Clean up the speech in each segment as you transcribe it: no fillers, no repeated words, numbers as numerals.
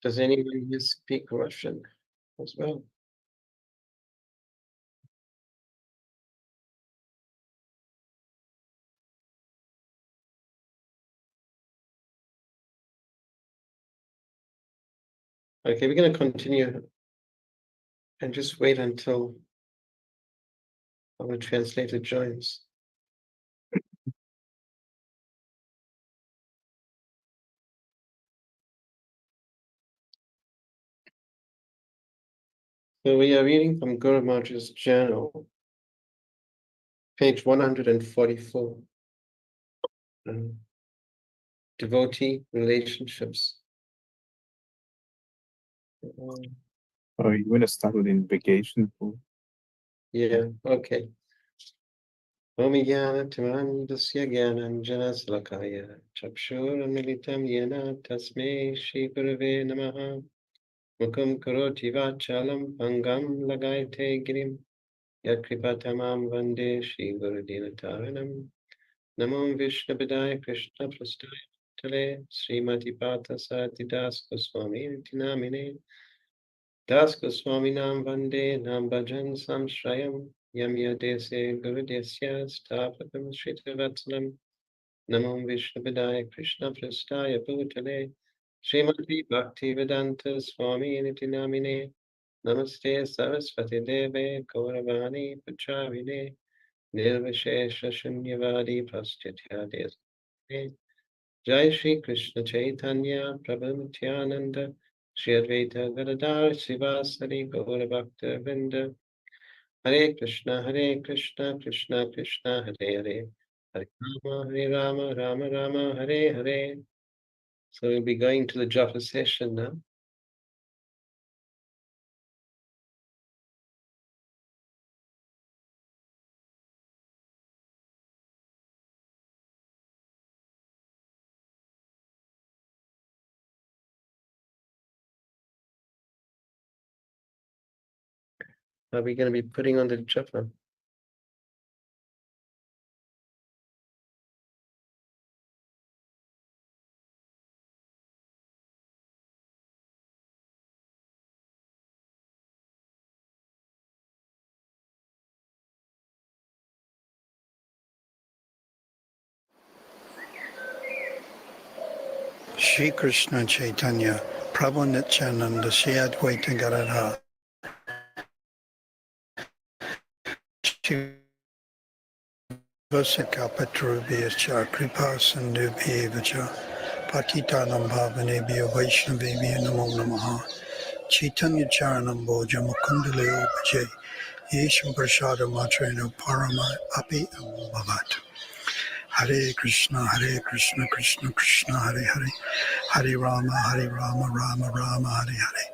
Does anyone here speak Russian as well? Okay, we're going to continue and just wait until our translator joins. So we are reading from Guru Maharaj's journal, page 144. Devotee relationships. Oh, you want to start with invocation? Yeah, okay. Om Jnana Timanandasya Jnananjana Salakaya Chakshura Militam Yena Tasmei Shri Gurave Namaha Mukam Karoti Vachalam Pangam Lagaite Girim Yakripatamam Vande Shri Gurudina Taranam Namo Vishnu Padaya Krishna Prastaya Tale Srimati Partha Sarathi Das Goswami Tinamine Das Goswami Nam Vande Nam Bhajan Samshrayam Yam Yadese Gurudesya Sthapatam Shritavatsalam Namo Vishnu Padaya Krishna Prastaya Bhutale Srimati Bhakti Vedanta Swami Nitinamine Namaste Saraswati Deve Gauravani Pachavine Nirvishesha Shunyavadi Praschitya Desne Jai Shri Krishna Chaitanya Prabhu Nityananda Shri Advaita Gadadhar Sivasari Gaura Bhakta Vrinda Hare Krishna Krishna Krishna Hare Hare Hare Rama Rama Rama Hare Hare. So we'll be going to the japa session now. Are we going to be putting on the japa? Shri Krishna Chaitanya, Prabhu Nityananda, Shri Advaita Gadadhar, Vasika Patrubhyacha, Kripa Sindhubhyevacha, Patitanam Bhavanebhyo Vaishnavebhyo Namo Namaha, Chaitanya Charanam Bhoja Mukundaleo Bhaje, Yesham Prasada Matrena Parama Api Bhavat. Hare Krishna, Krishna Krishna, Hare Hare, Hare Rama, Rama Rama, Hare Hare,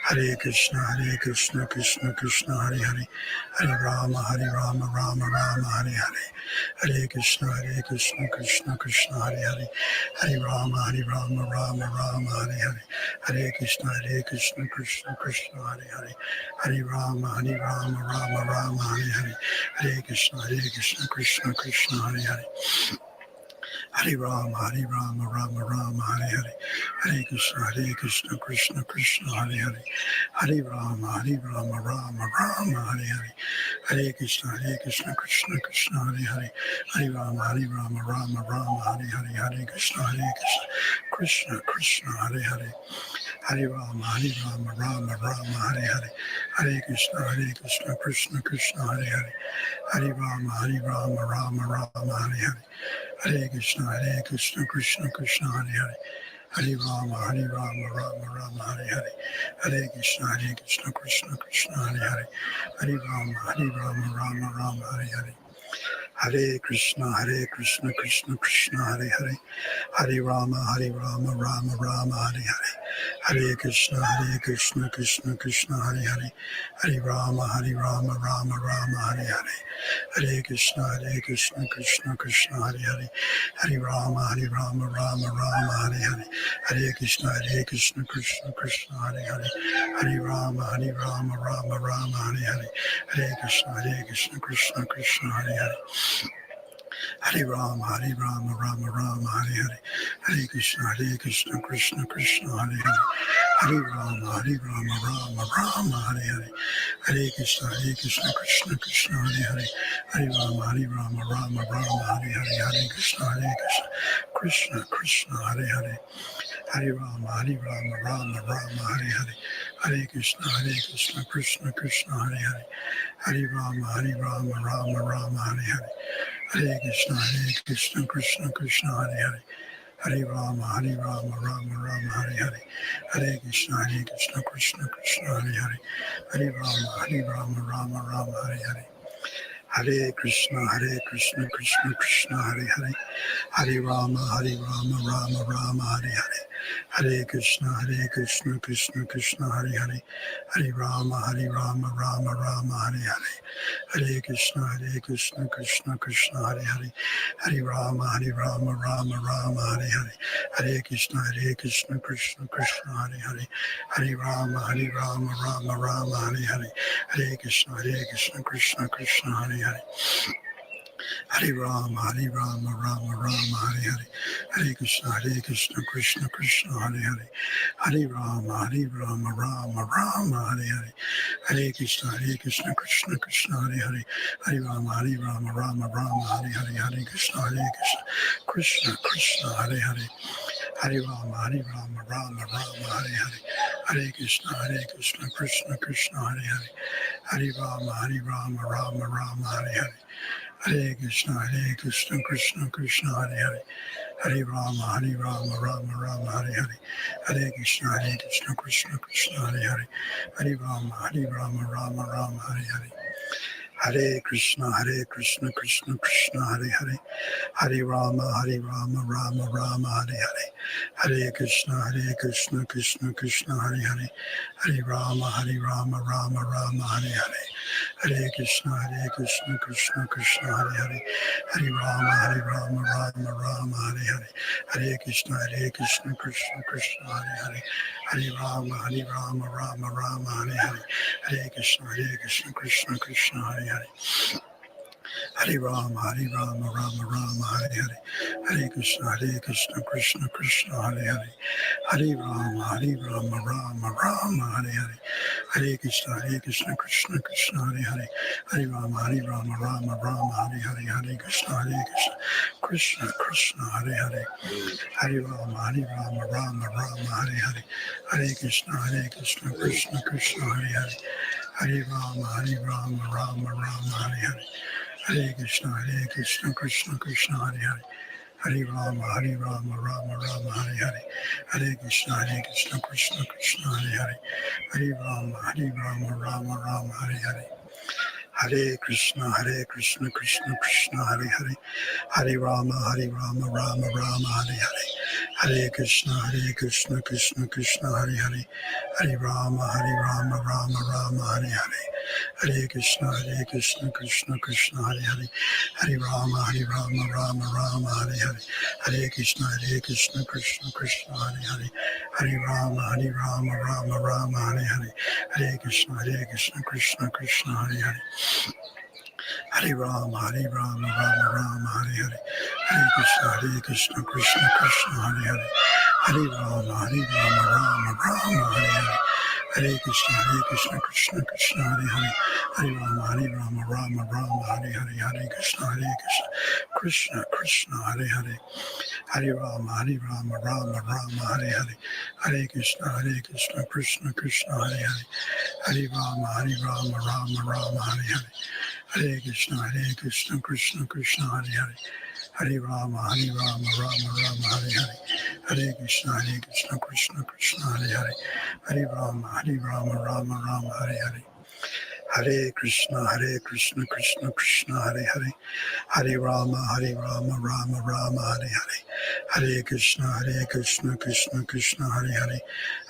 Hare Krishna, Krishna Krishna, Hare Hare, Hare Rama, Rama Rama, Hare Hare, Hare Krishna, Krishna Krishna, Hare Hare, Hare Rama, Rama Rama, Hare Hare, Hare Krishna, Krishna Krishna, Hare Hare, Hare Rama, Rama Rama, Hare Hare, Hare Krishna, Krishna Krishna, Hare Hare. Hare Rama, Rama Rama, Hare Hare, Hare Krishna, Krishna Krishna, Hare Hare, Hare Rama, Rama Rama, Hare Hare, Hare Krishna, Krishna Krishna, Hare Hare, Hare Rama, Rama Rama, Hare Hare, Hare Krishna, Krishna Krishna, Hare Hare, Hare Rama, Rama Rama, Hare Hare, Hare Krishna, Krishna Krishna, Hare Hare, Hare Rama, Rama Rama, Hare Hare, Hare Krishna, Krishna Krishna, Hare Hare, Hare Rama, Rama Rama, Hare Hare, Hare Krishna, Krishna Krishna, Hare Hare, Hare Rama, Rama Rama, Hare Hare. Hare Krishna, Krishna Krishna, Hare Hare, Hare Rama, Rama Rama, Hare Hare, Hare Krishna, Krishna Krishna, Hare Hare, Hare Rama, Rama Rama, Hare Hare, Hare Krishna, Krishna Krishna, Hare Hare, Hare Rama, Rama Rama, Hare Hare, Hare Krishna, Krishna Krishna, Hare Hare, Hare Rama, Rama Rama, Hare Hare, Hare Krishna, Krishna Krishna, Hare Hare. Hare Rama, Rama Rama, Hare Hare, Hare Krishna, Krishna Krishna, Hare Hare, Hare Rama, Rama Rama, Hare Hare, Hare Krishna, Krishna Krishna, Hare Hare, Hare Rama, Rama Rama, Hare Hare, Hare Krishna, Krishna Krishna, Hare Hare, Hare Rama, Rama Rama, Hare Hare, Hare Krishna, Krishna Krishna, Hare Hare, Hare Rama, Rama Rama, Hare Hare, Hare Krishna, Krishna Krishna, Hare Hare, Hare Rama, Rama Rama, Hare Hare, Hare Krishna, Krishna Krishna, Hare Hare, Hare Rama, Rama Rama, Hare Hare, Hare Krishna, Krishna Krishna, Hare Hare, Hare Rama, Rama Rama, Hare Hare, Hare Krishna, Krishna Krishna, Hare Hare, Hare Rama, Rama Rama, Hare Hare, Hare Krishna, Krishna Krishna, Hare Hare, Hare Rama, Rama Rama, Hare Hare, Hare Krishna, Krishna Krishna, Hare Hare, Hare Rama, Rama Rama, Hare Hare, Hare Krishna, Krishna Krishna, Hare Hare, Hare Rama, Rama Rama, Hare Hare, Hare Krishna, Krishna Krishna, Hare Hare, Hare Rama, Rama Rama, Hare Hare, Hare Krishna, Krishna Krishna, Hare Hare, Hare Rama, Rama Rama, Hare Hare, Hare Krishna, Krishna Krishna, Hare Hare, Hare Rama, Rama Rama, Hare Hare, Hare Krishna, Krishna Krishna, Hare Hare, Hare Rama, Rama Rama, Hare Hare, Hare Krishna, Krishna Krishna, Hare Hare, Hare Rama, Rama Rama, Hare Hare, Hare Krishna, Krishna Krishna, Hare Hare, Hare Rama, Rama Rama, Hare Hare, Hare Krishna, Krishna Krishna, Hare Hare, Hare Rama, Rama Rama, Hare Hare, Hare Krishna, Krishna Krishna, Hare Hare, Hare Rama, Rama Rama, Hare Hare, Hare Krishna, Krishna Krishna, Hare Hare, Hare Rama, Rama, Hare Hare, Hare Krishna, Krishna Krishna, Hare Hare, Hare Rama, Rama, Hare Hare, Hare Krishna, Krishna Krishna, Hare Hare, Hare Rama, Rama, Hare Hare, Hare Krishna, Krishna Krishna, Hare Hare, Hare Rama, Rama, Hare Hare, Hare Krishna, Krishna Krishna, Hare Hare, Hare Rama, Rama, Hare Hare, Hare Krishna, Krishna Krishna, Hare Hare, Hare Rama, Rama, Hare Hare, Hare Krishna, Krishna Krishna, Hare Hare, Hare Rama, Rama, Hare Hare, Hare Krishna, Krishna Krishna, Hare Hare, Hare Rama, Rama, Hare Hare, Hare Krishna, Krishna Krishna, Hare Hare, Hare Rama, Rama, Hare Hare, Hare Krishna, Krishna Krishna, Hare Hare, Hare Rama, Rama, Hare Hare, Hare Krishna, Krishna Krishna, Hare Hare, Hare Rama, Rama, Hare Hare, Hare Krishna, Krishna Krishna, Hare Hare, Hare Rama, Rama, Hare Hare, Hare Krishna, Krishna Krishna, Hare Hare, Hare Rama, Rama, Hare Hare, Hare Krishna, Krishna Krishna, Hare Hare, Hare Rama, Rama, Hare Hare, Hare Krishna, Krishna Krishna, Hare Hare, Hare Rama, Rama, Hare Hare, Hare Krishna, Krishna Krishna, Hare Hare, Hare Rama, Rama, Hare Hare, Hare Krishna, Krishna Krishna, Hare Hare, Hare Rama, Rama, Hare Hare, Hare Krishna, Krishna Krishna, Hare Hare, Hare Rama, Rama, Hare Hare, Hare Krishna, Krishna Krishna, Hare Hare, Hare Rama, Rama, Hare Hare, Hare Krishna, Krishna Krishna, Hare Hare, Hare Rama, Rama, Hare Hare, Hare Krishna, Krishna Krishna, Hare Hare,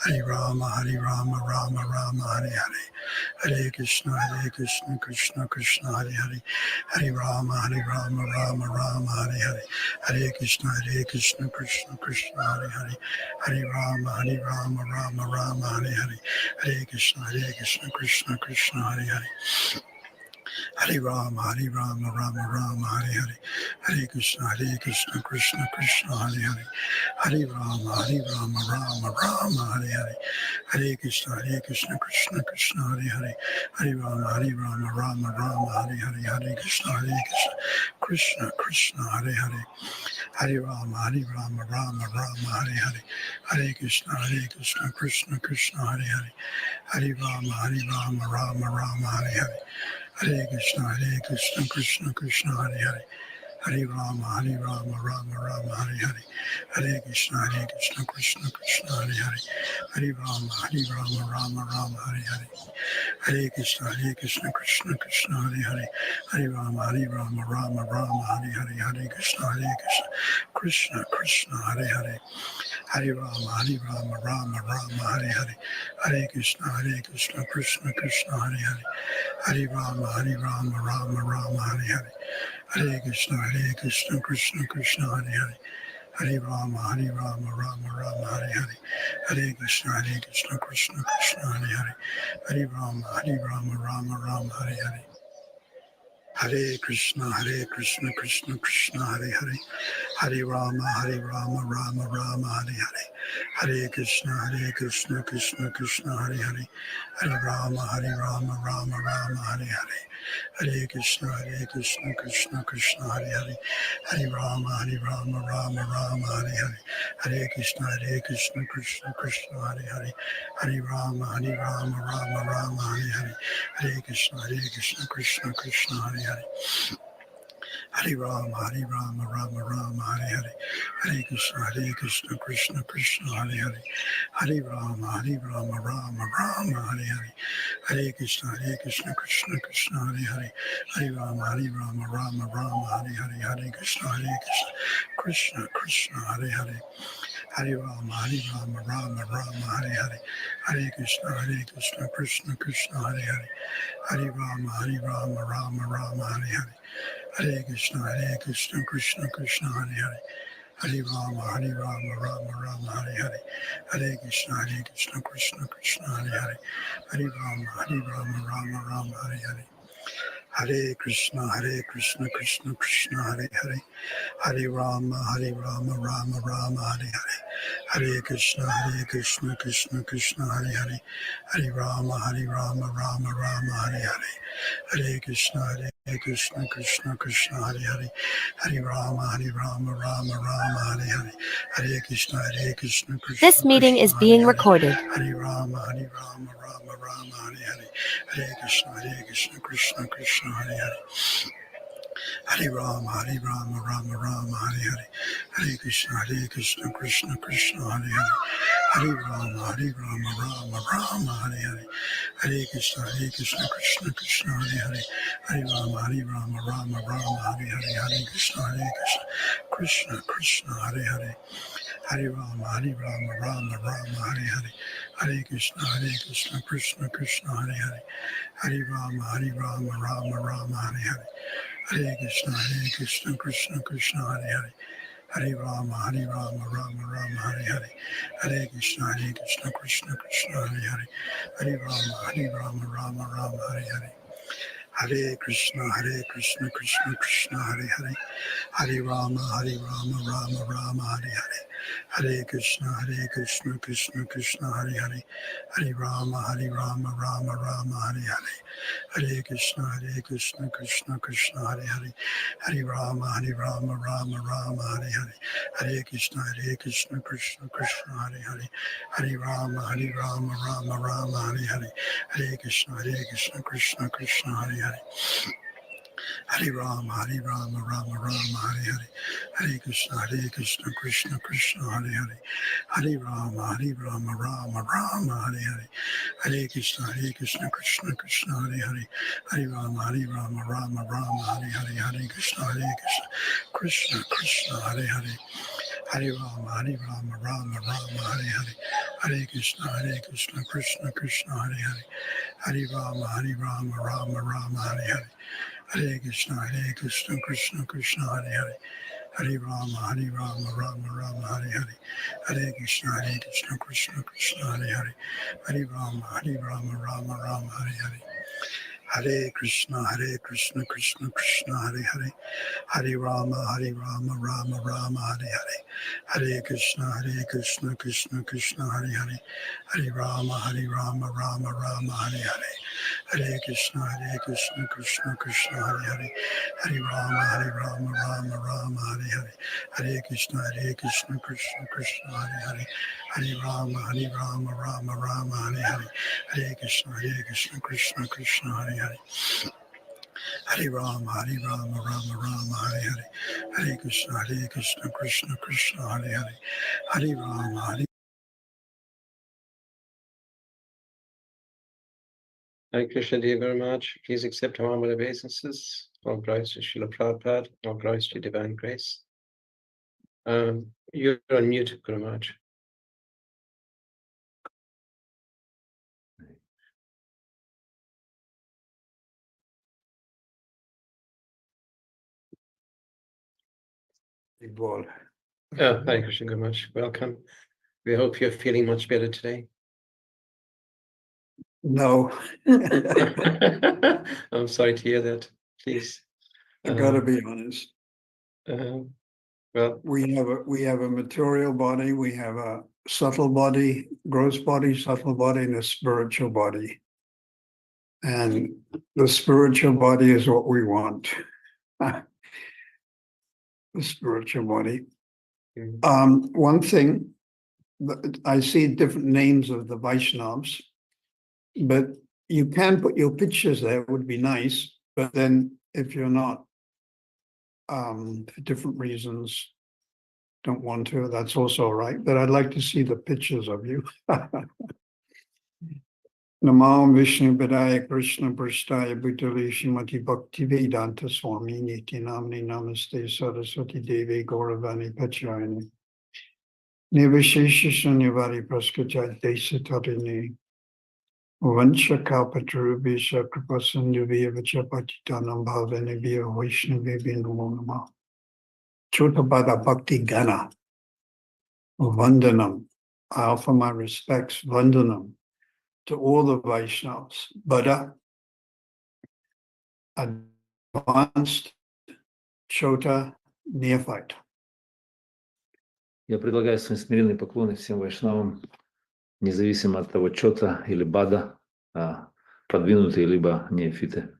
Hare Rama, Rama, Hare Hare, Hare Krishna, Krishna Krishna, Hare Hare, Hare Rama, Rama, Hare Hare, Hare Krishna, Krishna Krishna, Hare Hare, Hare Rama, Rama, Hare Hare, Hare Krishna, Krishna Krishna, Hare Hare, Hare Rama, Rama, Hare Hare, Hare Krishna, Krishna Krishna, Hare Hare, Hare Rama, Rama Rama, Hare Hare, Hare Krishna, Krishna Krishna, Hare Hare, Hare Rama, Rama Rama, Hare Hare, Hare Krishna, Krishna Krishna, Hare Hare, Hare Rama, Rama Rama, Hare Hare, Hare Krishna, Krishna Krishna, Hare Hare, Hare Rama, Rama Rama, Hare Hare, Hare Krishna, Krishna Krishna, Hare Hare, Hare Rama, Rama Rama, Hare Hare, Hare Krishna, Krishna Krishna, Hare Hare, Hare Rama, Rama Rama, Hare Hare, Hare Krishna, Krishna Krishna, Hare Hare, Hare Rama, Rama Rama, Hare Hare, Hare Krishna, Krishna Krishna, Hare Hare, Hare Rama, Rama Rama, Hare Hare, Hare Krishna, Krishna Krishna, Hare Hare, Hare Rama, Rama Rama, Hare Hare, Hare Krishna, Krishna Krishna, Hare Hare, Hare Rama, Rama Rama, Hare Hare, Hare Krishna, Krishna Krishna, Hare Hare, Hare Rama, Rama Rama, Hare Hare, Hare Krishna, Krishna Krishna, Hare Hare, Hare Rama, Rama Rama, Hare Hare, Hare Krishna, Krishna Krishna, Hare Hare, Hare Rama, Rama Rama, Hare Hare, Hare Krishna, Krishna Krishna, Hare Hare, Hare Rama, Rama Rama, Hare Hare, Hare Krishna, Krishna Krishna, Hare Hare, Hare Rama, Rama Rama, Hare Hare, Hare Krishna, Krishna Krishna, Hare Hare, Hare Rama, Rama Rama, Hare Hare, Hare Krishna, Krishna Krishna, Hare Hare, Hare Rama, Rama Rama, Hare Hare, Hare Krishna, Krishna Krishna, Hare Hare, Hare Rama, Rama Rama, Hare Hare, Hare Krishna, Krishna Krishna, Hare Hare, Hare Rama, Rama Rama, Hare Hare, Hare Krishna, Krishna Krishna, Hare Hare, Hare Rama, Rama Rama, Hare Hare, Hare Krishna, Krishna Krishna, Hare Hare, Hare Rama, Rama Rama, Hare Hare, Hare Krishna, Krishna Krishna, Hare Hare, Hare Rama, Rama Rama, Hare Hare, Hare Krishna, Krishna Krishna, Hare Hare, Hare Rama, Rama Rama, Hare Hare, Hare Krishna, Krishna Krishna, Hare Hare, Hare Rama, Rama Rama, Hare Hare, Hare Krishna, Krishna Krishna, Hare Hare, Hare Rama, Rama Rama, Hare Hare, Hare Krishna, Krishna Krishna, Hare Hare, Hare Rama, Rama Rama, Hare Hare, Hare Krishna, Krishna This meeting is Krishna, being Hare Hare, recorded. Hare Rama, Rama Rama, Hare Hare, Hare Krishna, Krishna Krishna, Hare Hare, Hare Rama, Rama Rama, Hare Hare, Hare Krishna, Krishna Krishna, Hare Hare, Hare Rama, Rama Rama, Hare Hare, Hare Krishna, Krishna Krishna, Hare Hare, Hare Rama, Rama Rama, Hare Hare, Hare Krishna, Krishna Krishna, Hare Hare, Hare Rama, Rama Rama, Hare Hare, Hare Krishna, Krishna Krishna, Hare Hare, Hare Rama, Rama Rama, Hare Hare, Hare Krishna, Krishna Krishna, Hare Hare, Hare Rama, Rama Rama, Hare Hare, Hare Krishna, Krishna Krishna, Hare Hare, Hare Rama, Rama Rama, Hare Hare, Hare Krishna, Krishna Krishna, Hare Hare, Hare Rama, Rama Rama, Hare Hare, Hare Krishna, Krishna Krishna, Hare Hare, Hare Rama, Rama Rama, Hare Hare, Hare Krishna, Krishna Krishna, Hare Hare, Hare Rama, Rama Rama, Hare Hare, Hare Krishna, Krishna Krishna, Hare Hare, Hare Rama, Rama Rama, Hare Hare, Hare Krishna, Krishna Krishna, Hare Hare, Hare Rama, Rama Rama, Hare Hare, Hare Krishna, Krishna Krishna, Hare Hare, Hare Rama, Rama Rama, Hare Hare, Hare Krishna, Krishna Krishna, Hare Hare, Hare Rama, Rama Rama, Hare Hare, Hare Krishna, Krishna Krishna, Hare Hare, Hare Rama, Rama Rama, Hare Hare, Hare Krishna, Krishna Krishna, Hare Hare, Hare Rama, Rama Rama, Hare Hare, Hare Krishna, Krishna Krishna, Hare Hare, Hare Rama, Rama Rama, Hare Hare, Hare Krishna, Krishna Krishna, Hare Hare, Hare Rama, Rama Rama, Hare Hare, Hare Krishna, Krishna Krishna, Hare Hare, Hare Rama, Rama Rama, Hare Hare, Hare Krishna, Krishna Krishna, Hare Hare, Hare Rama, Rama Rama, Hare Hare, Hare Krishna, Krishna Krishna, Hare Hare, Hare Rama, Rama Rama, Hare Hare, Hare Krishna, Krishna Krishna, Hare Hare, Hare Rama, Rama Rama, Hare Hare, Hare Krishna, Krishna Krishna, Hare Hare, Hare Rama, Rama Rama, Hare Hare, Hare Krishna, Krishna Krishna, Hare Hare, Hare Rama, Hare Krishna, dear Guru Maharaj, please accept our humble obeisances. All glories to Srila Prabhupada, all glories to Divine Grace. You're on mute, Guru Maharaj. Hare Krishna, Guru Maharaj. Welcome. We hope you're feeling much better today. No. I'm sorry to hear that. Please. I gotta be honest. Well, we have a material body, we have a subtle body, gross body, subtle body, and a spiritual body. And the spiritual body is what we want. The spiritual body. One thing, I see different names of the Vaishnavas, but you can put your pictures there, it would be nice. But then if you're not, for different reasons, don't want to, that's also all right. But I'd like to see the pictures of you. Namam Vishnu Padaya Krishna Prasthaya Bhutale Shrimati Bhakti Vedanta Swami Niti Namni Namaste Saraswati Devi Gauravani Pachayani Nivashesha Shunyavari Praskajat Desatarini Vansha Kalpatarubhisha Kripasandhuviya Vachapatitanam Bhavanibhiya Vaishnaviya Namo Namah Chotabhada Bhakti Gana Vandanam. I offer my respects, Vandanam, to all the Vaishnavas, Buddha, advanced, Chota, neophyte. Я предлагаю свои смиренные поклоны всем вайшнавам, независимо от того, чота или бада, продвинутые либо неофиты.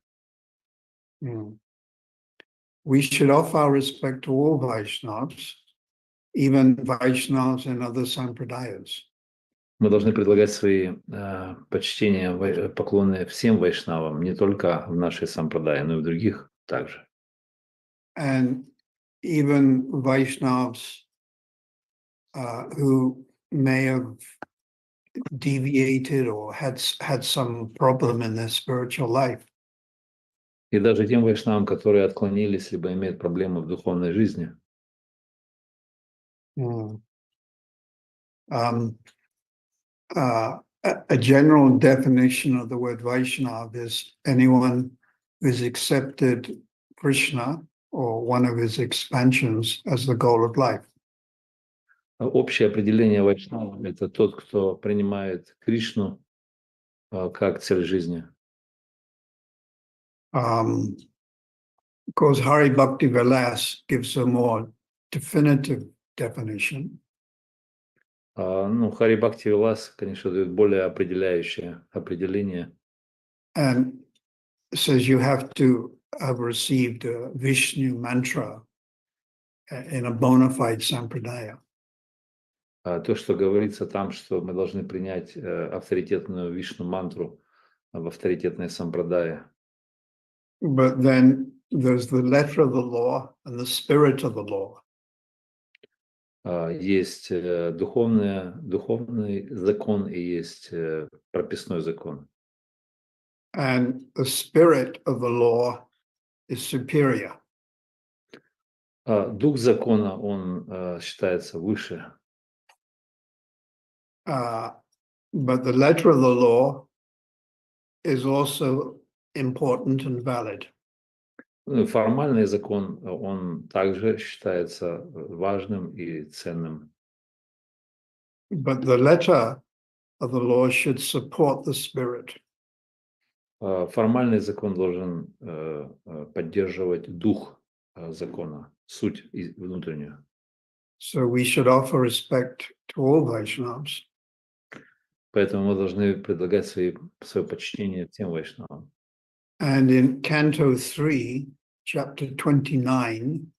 We should offer our respect to all Vaishnavas, even Vaishnavas and other sampradayas. Мы должны предлагать свои почтения, поклоны всем вайшнавам, не только в нашей сампрадае, но и в других также. And even Vaishnavas who may have deviated or had some problem in their spiritual life. И даже тем вайшнавам, которые отклонились, либо имеют проблемы в духовной жизни. A general definition of the word Vaishnava is anyone who has accepted Krishna or one of his expansions as the goal of life. Общее определение вайшнава – это тот, кто принимает Кришну как цель жизни. Of course, Hari Bhakti Vilas gives a more definitive definition. Хари Бхакти Вилас, конечно, дает более определяющее определение. And says you have to have received a Vishnu mantra in a bona fide sampradaya. То, что говорится там, что мы должны принять авторитетную Вишну-мантру в авторитетной сампрадае. But then there's the letter of the law and the spirit of the law. Есть духовный закон и есть прописной закон. And the spirit of the law is superior. Дух закона, он считается выше. But the letter of the law is also important and valid. Формальный закон, он также считается важным и ценным. But the letter of the law should support the spirit. Формальный закон должен поддерживать дух закона, суть внутреннюю. So we should offer respect to all Vaishnavas. Поэтому мы должны предлагать свое почтение всем вайшнавам. And in Canto 3, Chapter 29,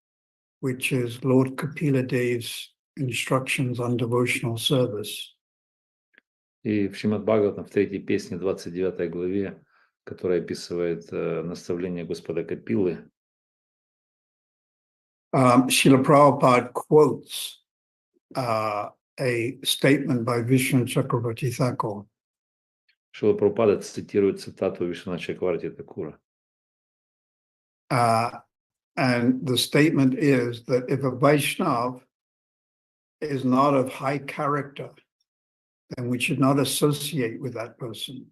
which is Lord Kapila Dev's instructions on devotional service, И в Шримад Бхагаватам, в 3-й песне, 29 главе, которая описывает наставление Господа Капилы, Srila Prabhupada quotes a statement by Vishnu Chakravarti Thakur. Шрила Прабхупада цитирует цитату Вишванатха Чакраварти Такура. And the statement is that if a Vaishnav is not of high character, then we should not associate with that person.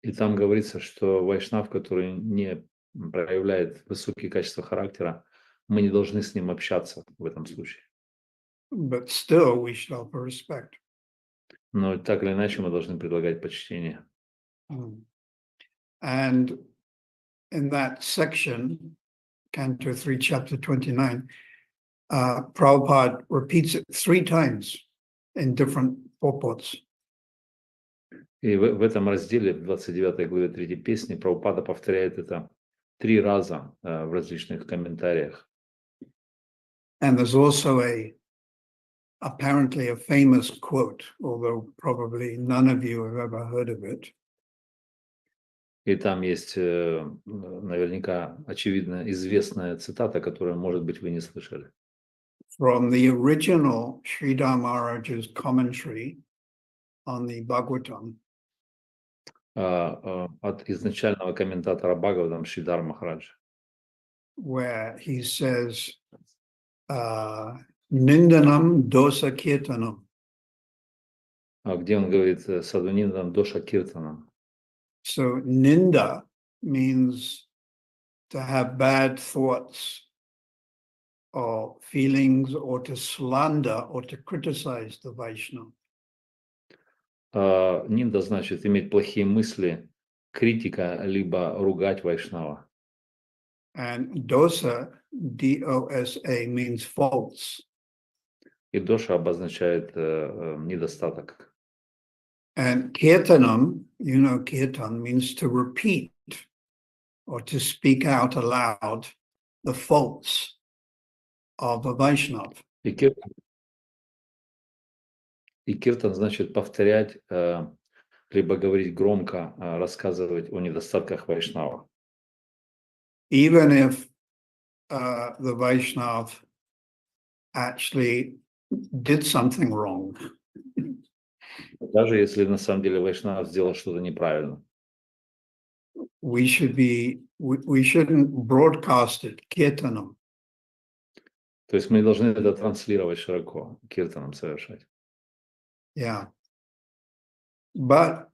И там говорится, что вайшнав, который не проявляет высокие качества характера, мы не должны с ним общаться в этом случае. But still, we should offer respect. Но так или иначе мы должны предлагать почтение. And in that section, Canto 3, Chapter 29, Prabhupada repeats it 3 times in different purports. И в этом разделе, в 29 главе 3 песни, Прабхупада повторяет это 3 раза в различных комментариях. And there's also apparently a famous quote, although probably none of you have ever heard of it. И там есть наверняка очевидно известная цитата, которую, может быть, вы не слышали. From the original Sridhar Maharaj's commentary on the Bhagavatam, от изначального комментатора Бхагаватам Шридхара Махараджа, where he says, Nindanam dosa kirtanam. где он говорит садуниндан доша киртанам. So ninda means to have bad thoughts or feelings or to slander or to criticize the Vaishnava. Нинда значит иметь плохие мысли, критика, либо ругать вайшнава. And dosa, D-O-S-A, means faults. И доша обозначает недостаток. And kirtanam, you know, kirtan means to repeat or to speak out aloud the faults of a Vaishnava. И киртан значит повторять, либо говорить громко, рассказывать о недостатках вайшнава. Even if the Vaishnava actually did something wrong. Даже если на самом деле вайшнав сделал что-то неправильно. We shouldn't broadcast it, kirtanam. То есть мы должны это транслировать широко, киртаном совершать. Yeah. But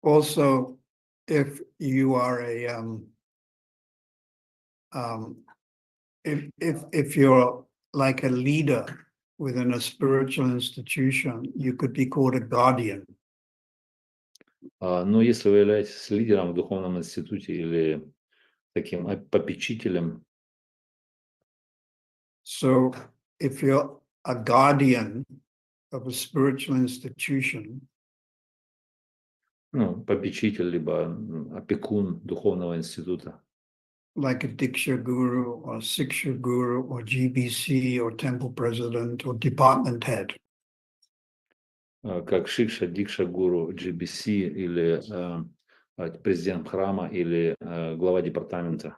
also, if you are if you're like a leader within a spiritual institution, you could be called a guardian. Но если вы являетесь лидером в духовном институте или таким попечителем, So if you're a guardian of a spiritual institution, попечитель, либо опекун духовного института, like a Diksha Guru or Siksha Guru or GBC or temple president or department head, как Шикша, Дикша Гуру, GBC или президент храма или глава департамента.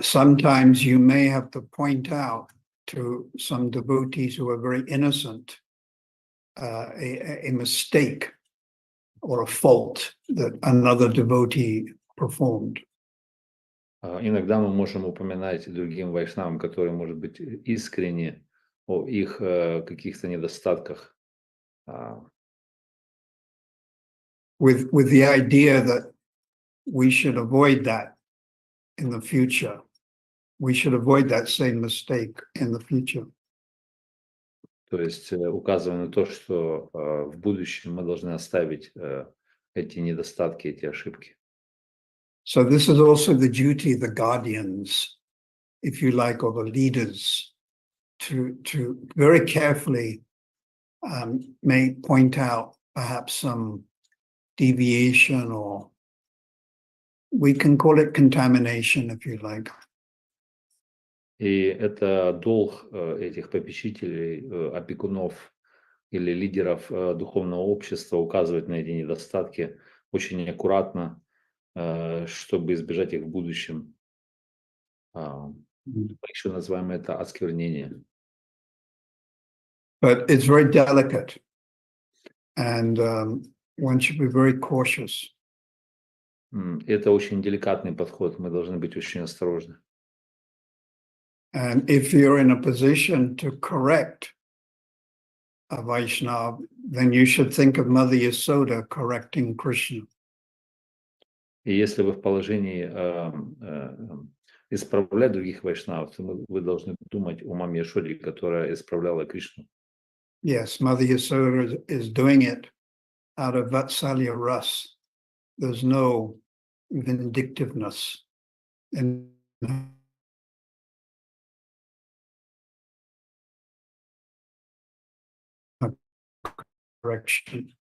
sometimes you may have to point out to some devotees who are very innocent a mistake or a fault that another devotee performed. Иногда мы можем упоминать другим вайшнавам, которые, может быть, искренне о их каких-то недостатках. With the idea that we should avoid that in the future. We should avoid that same mistake in the future. То есть указывая на то, что в будущем мы должны оставить эти недостатки, эти ошибки. So this is also the duty of the guardians, if you like, or the leaders, to very carefully may point out perhaps some deviation, or we can call it contamination, if you like. И это долг этих попечителей, опекунов или лидеров духовного общества указывать на эти недостатки очень аккуратно, чтобы избежать их в будущем. Мы еще называем это осквернение. But it's very delicate, and one should be very cautious. Это очень деликатный подход, мы должны быть очень осторожны. And if you're in a position to correct a Vaishnava, then you should think of Mother Yasoda correcting Krishna. И если вы в положении исправлять других вайшнавов, то вы должны думать о маме Яшоде, которая исправляла Кришну. Yes, Mother Yasoda is doing it out of Vatsalya Ras. There's no vindictiveness in correction.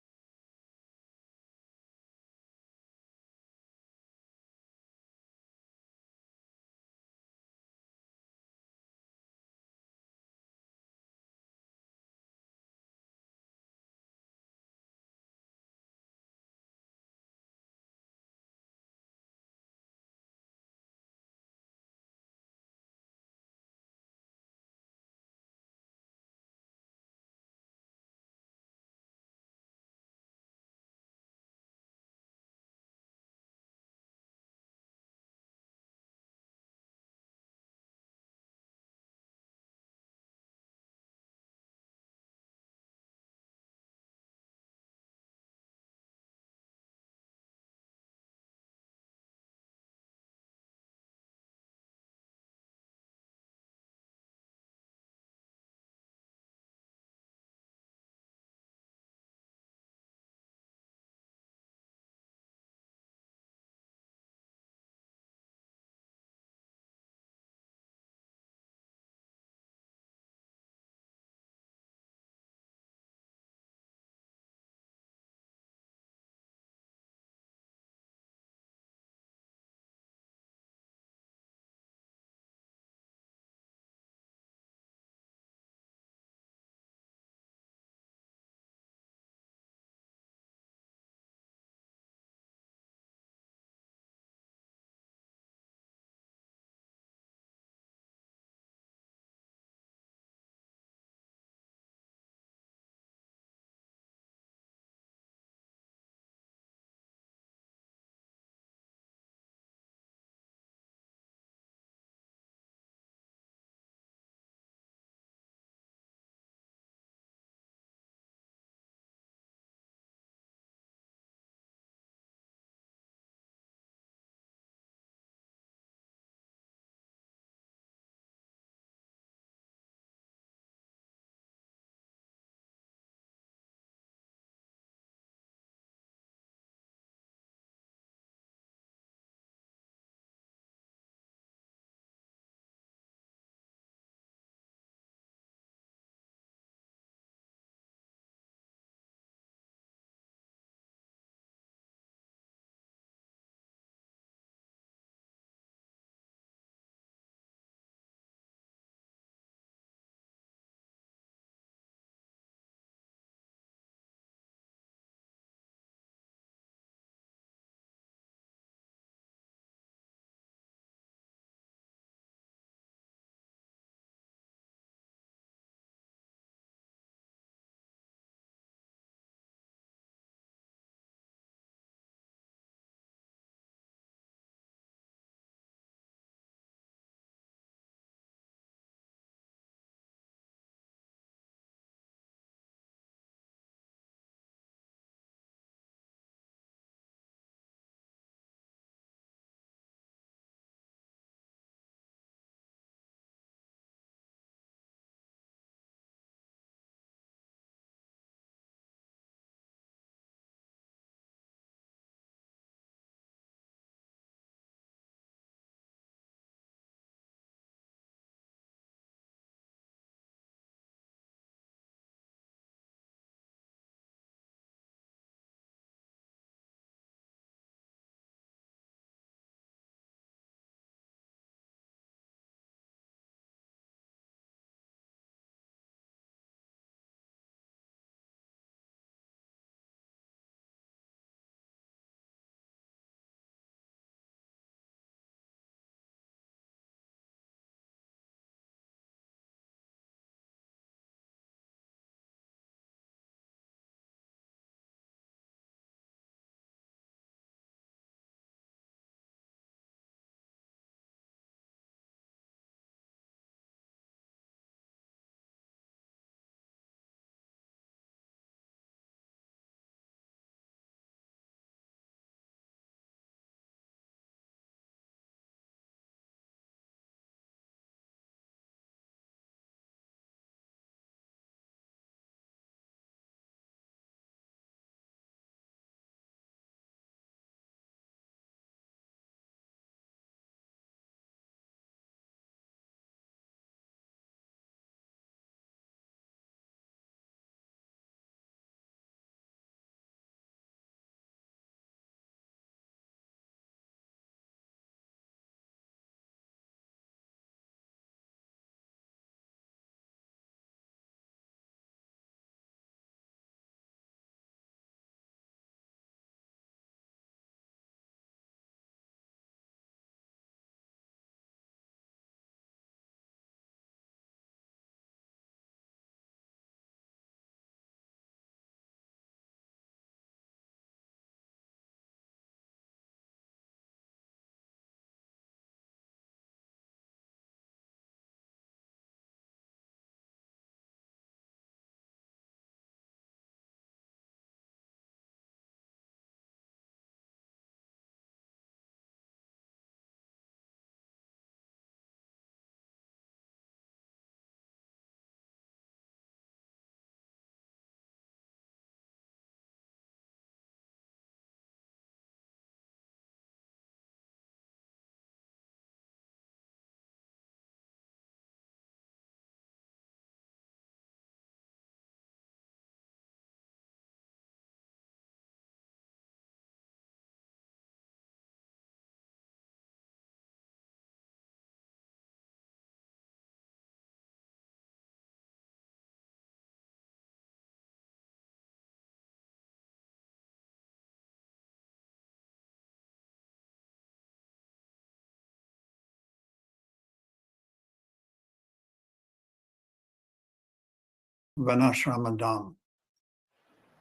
Varnashramadam.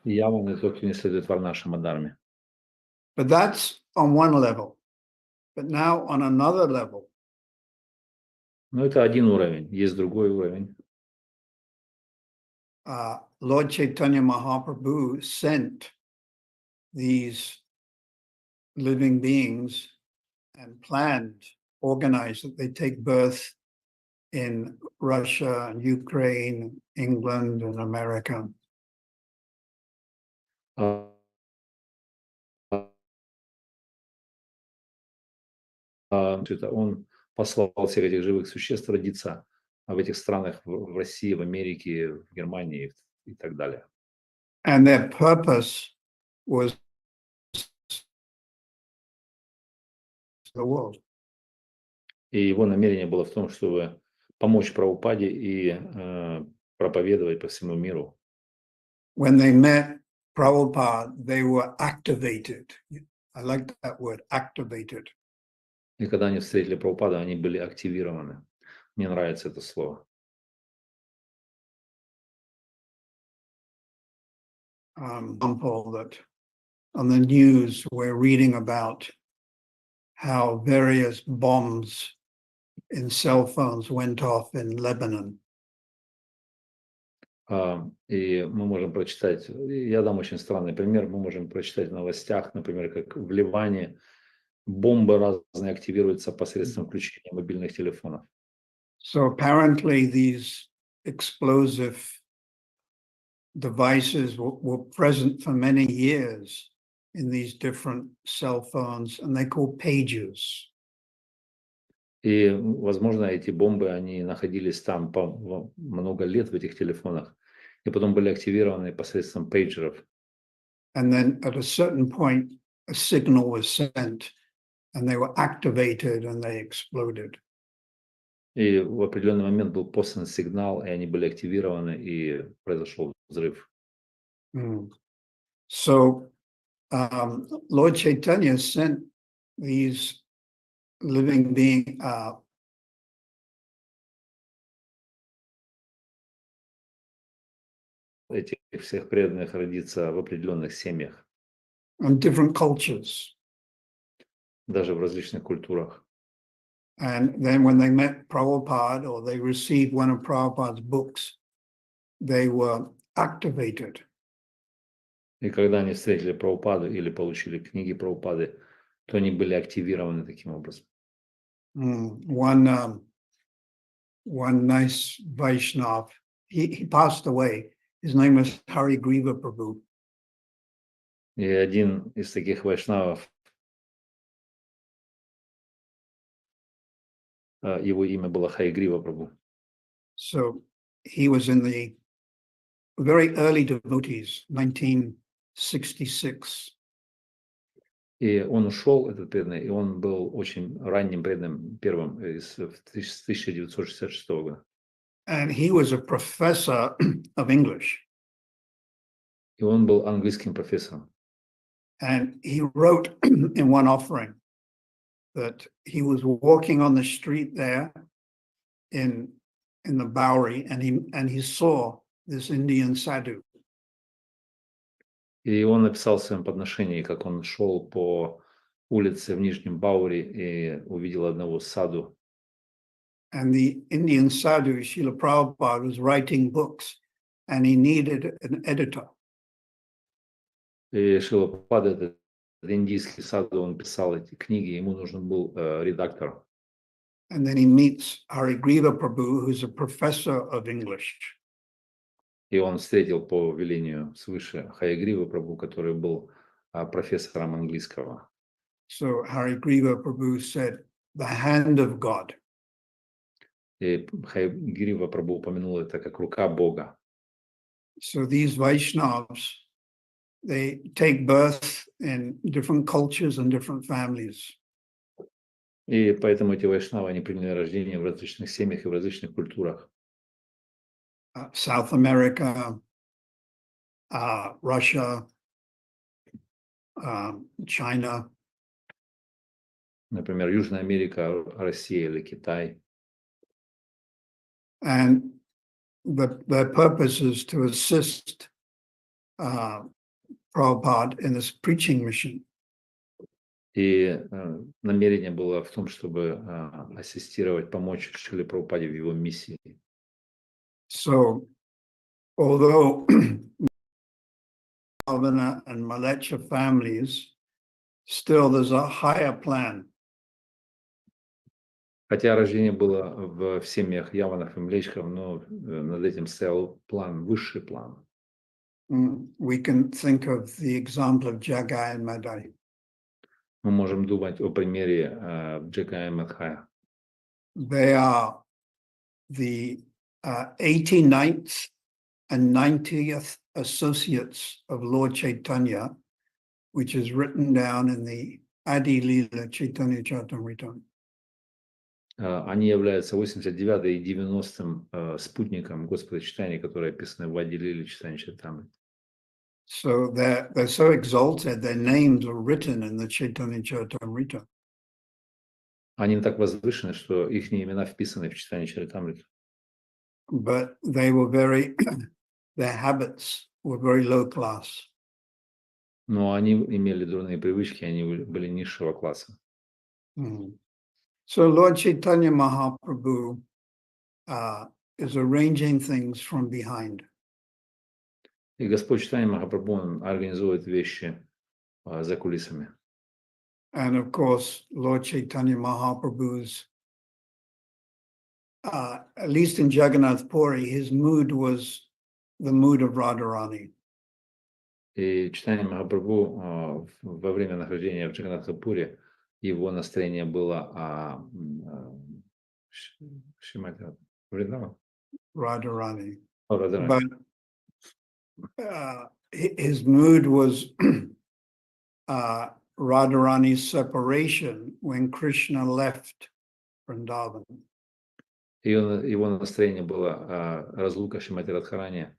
Яван это тот, кто не следует Варнашрама Дхарме. But that's on one level. But now on another level, Но это один уровень, есть другой уровень. Lord Chaitanya Mahaprabhu sent these living beings and planned, organized that they take birth in Russia and Ukraine, England and America. Это он послал всех этих живых существ родиться в этих странах, в России, в Америке, в Германии и так далее. And their purpose was the world. И его намерение было в том, чтобы помочь Прабхупаде и проповедовать по всему миру. When they met Prabhupada, they were activated. I like that word, activated. И когда они встретили Прабхупада, они были активированы. Мне нравится это слово. Example that on the news we're reading about how various bombs in cell phones went off in Lebanon. И мы можем прочитать, я дам очень странный пример, мы можем прочитать в новостях, например, как в Ливане бомбы разные активируются посредством включения мобильных телефонов. So apparently these explosive devices were present for many years in these different cell phones, and they call pages. И, возможно, эти бомбы, они находились там по много лет в этих телефонах, и потом были активированы посредством пейджеров. And then at a certain point, a signal was sent, and they were activated and they exploded. И в определенный момент был послан сигнал, и они были активированы, и произошел взрыв. So Lord Chaitanya sent these living beings Этих всех преданных родиться в определенных семьях, and different cultures. даже в различных культурах. And then when they met Prabhupada or they received one of Prabhupada's books, they were activated. И когда они встретили Прабхупаду или получили книги Прабхупады, то они были активированы таким образом. One nice Vaishnav, he passed away. His name was Hari Griva Prabhu. И один из таких вайшнавов, его имя было Хайгрива Прабhu. So he was in the very early devotees, 1966. И он ушел, этот преданный, и он был очень ранним преданным, первым из 1966 года. And he was a professor of English. И он был английским профессором. And he wrote in one offering that he was walking on the street there in the Bowery, and he saw this Indian sadhu. И он написал в своем подношении, как он шел по улице в Нижнем Бауэре и увидел одного саду. And the Indian sadhu, Srila Prabhupada, was writing books, and he needed an editor. И Шрила Прабхупада, этот индийский саду, он писал эти книги, ему нужен был редактор. And then he meets Harigriva Prabhu, who's a professor of English. И он встретил по велению свыше Хаягрива Прабху, который был профессором английского. So Harigriva Prabhu said, the hand of God. И Хаягрива Прабху упомянул это как рука Бога. So these Vaishnavas, they take birth in different cultures and different families. И поэтому эти вайшнавы, они приняли рождение в различных семьях и в различных культурах. South America, Russia, China. Например, Южная Америка, Россия или Китай. And their purpose is to assist Prabhupada in his preaching mission. И намерение было в том, чтобы ассистировать, помочь Шриле Прабхупаде в его миссии. So, although Bhavana and Malecha families, still there's a higher plan. Хотя рождение было в семьях Яванов и Млечков, но над этим стоял план, высший план. We can think of the example of Jagai and Madai. Мы можем думать о примере Джека и Мадхая. They are the 89th and 90th associates of Lord Chaitanya, which is written down in the Adi Lila Chaitanya Charitamrita. Они являются 89-й и 90-м спутником Господа Читания, которые описаны в Ади-лиле Читания Чаритамрити. So they're so exalted, their names are written in the Chaitanya Charitamrita. Они так возвышены, что их имена вписаны в Читание Чаритамриту. But they were very, their habits were very low class. Но они имели дурные привычки, они были низшего класса. So Lord Chaitanya Mahaprabhu is arranging things from behind. И Господь Читания Махапрабху он организует вещи за кулисами. And of course, Lord Chaitanya Mahaprabhu's, at least in Jagannath Puri, his mood was the mood of Radharani. И Читание Махапрабху во время нахождения в Джаганнатхапуре его настроение было Шримати Вриндаван. Radharani. Радharani. But his mood was Radharani's separation when Krishna left Vrindavan. И его настроение было разлука Шримати Радхарани,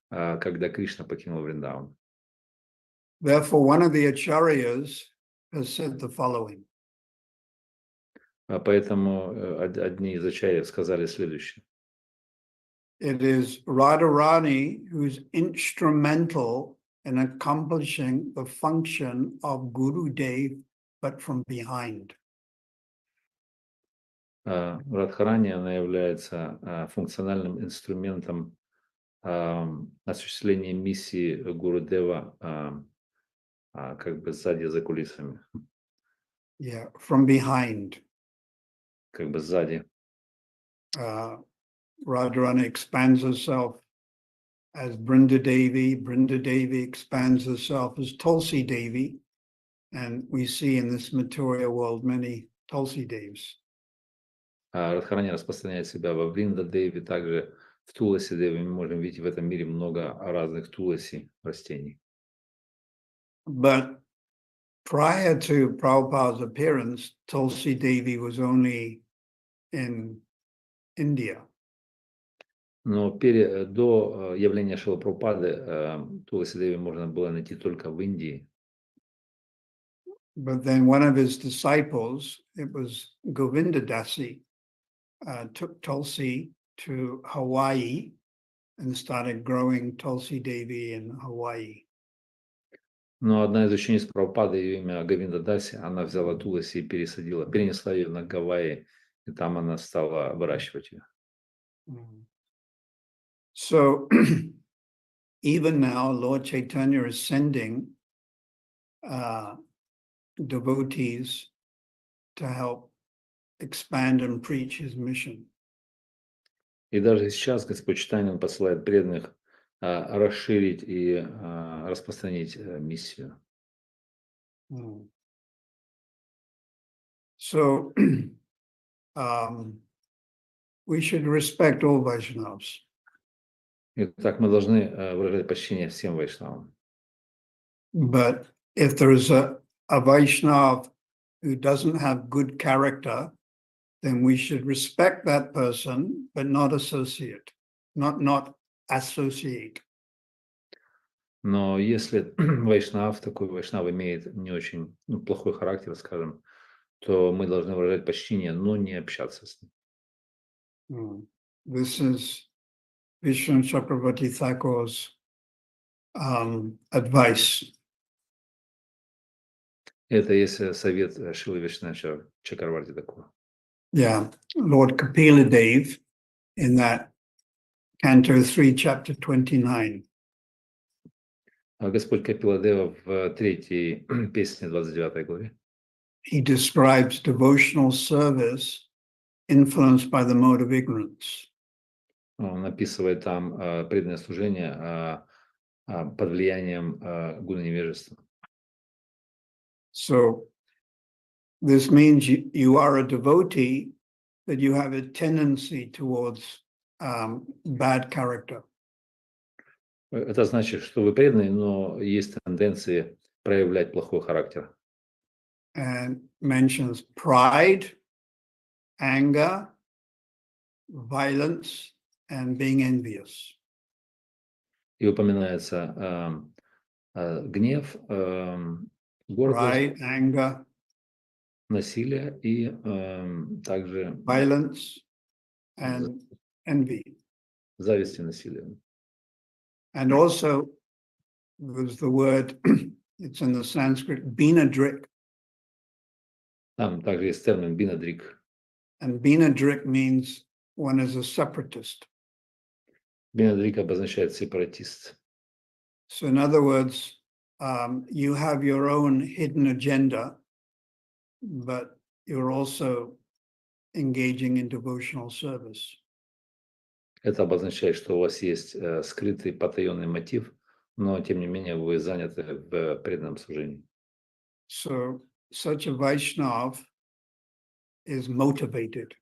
когда Кришна покинул Вриндаван. Therefore, one of the acharyas has said the following. Поэтому одни из ачарьев сказали следующее. It is Radharani who's instrumental in accomplishing the function of Guru Dev, but from behind. Радхарани, она является функциональным инструментом осуществления миссии Гурудева как бы сзади, за кулисами. Yeah, from behind. Как бы сзади. Radharani expands herself as Brinda Devi. Brinda Devi expands herself as Tulsi Devi. And we see in this material world many Tulsi Devs. Радхарани распространяет себя во Вринда Деви, также в Туласи Деви. Мы можем видеть в этом мире много разных Туласи растений. But prior to Prabhupada's appearance, Tulsi Devi was only in India. Но до явления Шрилы Прабхупады Туласи Деви можно было найти только в Индии. But then one of his disciples, it was Govinda Dasi, took Tulsi to Hawaii and started growing Tulsi Devi in Hawaii. Но одна из учениц Прабхупады, ее имя Говинда Даси, она взяла Туласи и перенесла ее на Гавайи, и там она стала выращивать ее. So even now, Lord Chaitanya is sending devotees to help expand and preach his mission. И даже сейчас Господь Чайтанья посылает преданных расширить и распространить миссию. So we should respect all Vaishnavas. Итак, мы должны выражать почтение всем вайшнавам. But if there is a Vaishnav who doesn't have good character, then we should respect that person, but not associate, not associate. Но если такой вайшнав имеет не очень плохой характер, скажем, то мы должны выражать почтение, но не общаться с ним. This is Vishnu Chakravarti Thakur's advice. Это есть совет Шрилы Вишванатха Чакраварти такого. Yeah, Lord Kapila Dev in that Canto 3, Chapter 29. А Господь Капиладева в третьей песне 29 главе. He describes devotional service influenced by the mode of ignorance. Он описывает там преданное служение под влиянием гуна невежества. So this means you are a devotee, but you have a tendency towards bad character. Это значит, что вы преданный, но есть тенденции проявлять плохой характер. And mentions pride, anger, violence, and being envious. И упоминается гнев, гордость, Pride, anger, насилие и также violence, and envy. зависть и насилие. And also, there's the word, it's in the Sanskrit, binadrik. Там также есть термин бинадрик. And binadrik means one is a separatist. Бинадрик обозначает сепаратист. So in other words, you have your own hidden agenda, but you're also engaging in devotional service. Это обозначает, что у вас есть скрытый потаенный мотив, но тем не менее вы заняты в преданном служении. So such a Vaishnav is motivated.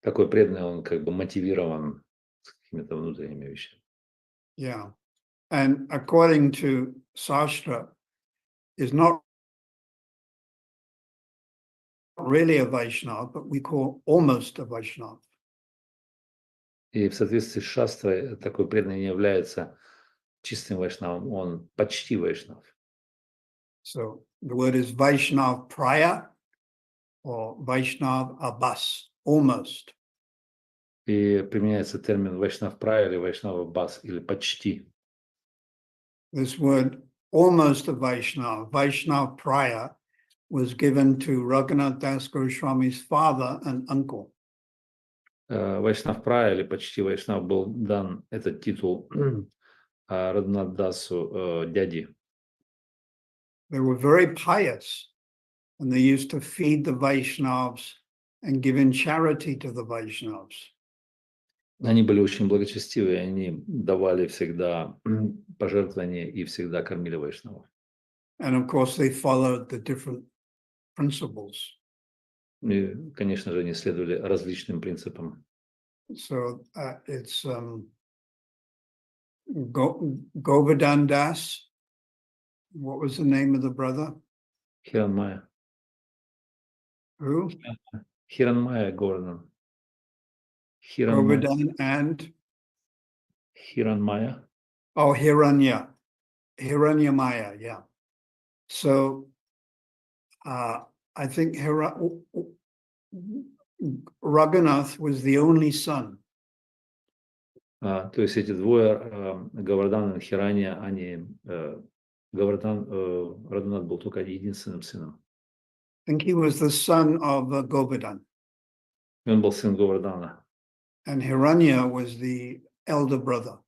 Такой преданный, он как бы мотивирован какими-то внутренними вещами. Yeah. And according to Sastra, is not really a Vaishnav, but we call almost a Vaishnav. И в соответствии с шастрой такой преданный не является чистым вайшнавом, он почти вайшнав. So the word is Vaishnav Praya or Vaishnav Abhas, almost. И применяется термин вайшнав прая или вайшнав бас или почти. This word almost a Vaishnav, Vaishnav Praya, was given to Raghunath Das Goswami's father and uncle. Вайшнав прая или почти вайшнав был дан этот титул Рагунат Дасу дяди. They were very pious, and they used to feed the Vaishnavas and give in charity to the Vaishnavas. Они были очень благочестивы, они давали всегда пожертвования и всегда кормили вайшнавов. And of course, they followed the different principles. И, конечно же, они следовали различным принципам. So it's Govardhan Das. What was the name of the brother? Хиранмая. Who? Хиранмая Гордон. Govardhan and? Хиранмая. Oh, Hiranyamaya, yeah. So I think Raghunath was the only son. То есть эти двое, Говардан и Хиранья, они, Говардан, Рагунат был только единственным сыном. I think he was the son of Govardhan. И он был сын Говардана. And Hiranya was the elder brother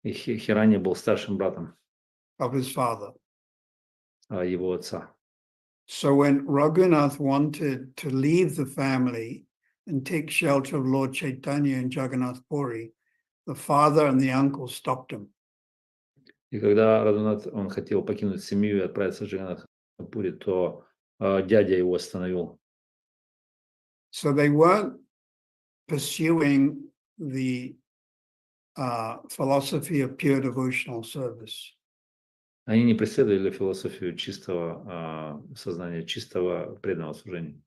И Хиранья был старшим братом of his father. Его отца. So when Raghunath wanted to leave the family and take shelter of Lord Chaitanya in Jagannath Puri, the father and the uncle stopped him. И когда Рагунат, он хотел покинуть семью и отправиться в Джаганнатхапури, то дядя его остановил. So they weren't pursuing the philosophy of pure devotional service. Они не преследовали философию чистого сознания, чистого преданного служения.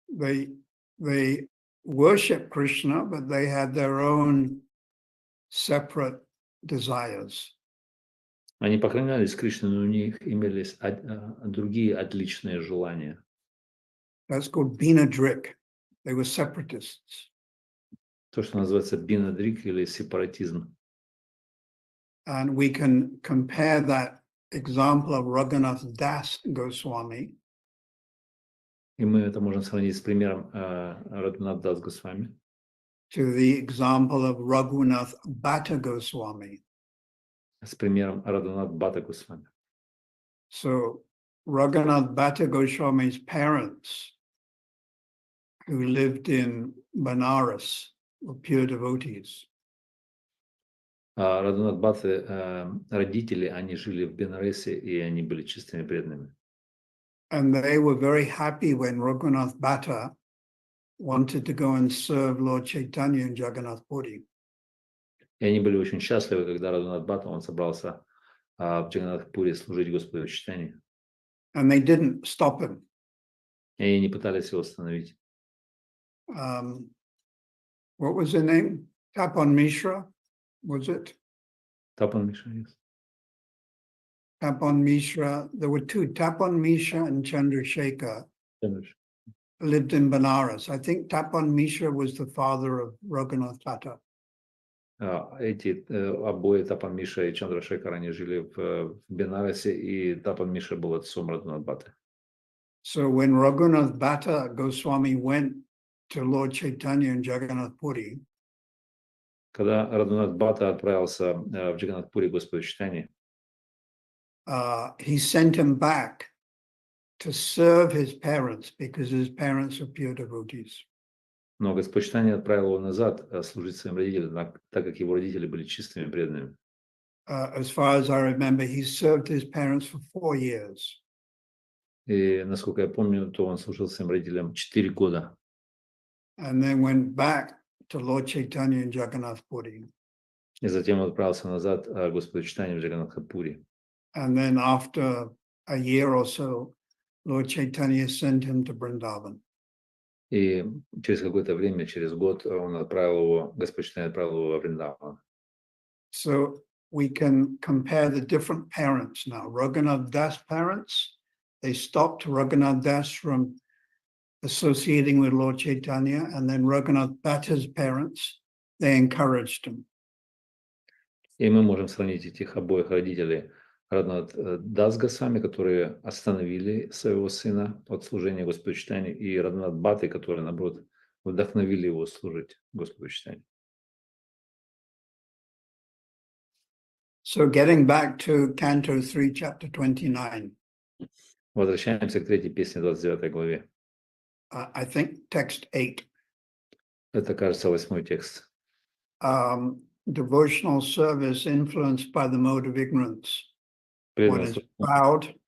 They worship Krishna, but they had their own separate desires. Они поклонялись Кришне, но у них имелись другие отличные желания. That's called Binadrik. They were separatists. То, что называется бинадрик или сепаратизм. And we can compare that example of Raghunath Das Goswami И мы это можем сравнить с примером Рагунат Дас Госвами, to the example of Raghunath Bhatta Goswami. с примером Рагунат Бхатта Госвами. So Raghunath Bhatta Goswami's parents, who lived in Banaras, were pure devotees. Рагунат Бхатты, родители, они жили в Бенаресе, и они были чистыми преданными. And they were very happy when Raghunath Bhatta wanted to go and serve Lord Chaitanya in Jagannath Puri. И они были очень счастливы, когда Рагунат Бхатта, он собрался в Джаганнатхпуре служить Господу Чайтанье. And they didn't stop him. И они не пытались его остановить. What was her name? Tapan Mishra, was it? Тапан Миша, yes. Tapan Mishra. There were two, Tapan Mishra and Chandrasekhar, lived in Banaras. I think Tapan Mishra was the father of Raghunath Bhatta. Эти обои, Тапан Миша и Чандрашекар, они жили в Бенарасе, и Тапан Миша был отцом Рагунат Бхатты. So when Raghunath Bhatta Goswami went to Lord Chaitanya in Jagannath Puri, Когда Рагунат Бхатта отправился в Джаганнатхпуре Господу Чайтанье, he sent him back to serve his parents because his parents were pure devotees. но Господь Чайтанья отправил его назад служить своим родителям, так как его родители были чистыми преданными. As far as I remember, he served his parents for 4 years. И, насколько я помню, то он служил своим родителям 4 года. And then went back to Lord Chaitanya in Jagannath Puri. И затем он отправился назад к Господу Чайтанье в Джаганнатхпуре. And then after a year or so, Lord Chaitanya sent him to Vrindavan. И через какое-то время, через год, Господь Чайтанья отправил его во Вриндаван. So we can compare the different parents now. Raghunath Das parents, they stopped Raghunath Das from associating with Lord Chaitanya, and then Raghunath Bhatta's parents, they encouraged him. И мы можем сравнить этих обоих родителей. Рагунат Дас Госвами, которые остановили своего сына от служения Господу Чайтанье, и Рагунат Бхатты, которые, наоборот, вдохновили его служить Господу Чайтанье. So getting back to Canto 3, Chapter 29, Возвращаемся к третьей песне, 29 главе. I think text 8. Это, кажется, 8 текст. Devotional service influenced by the mode of ignorance. One Преданное is служение, proud,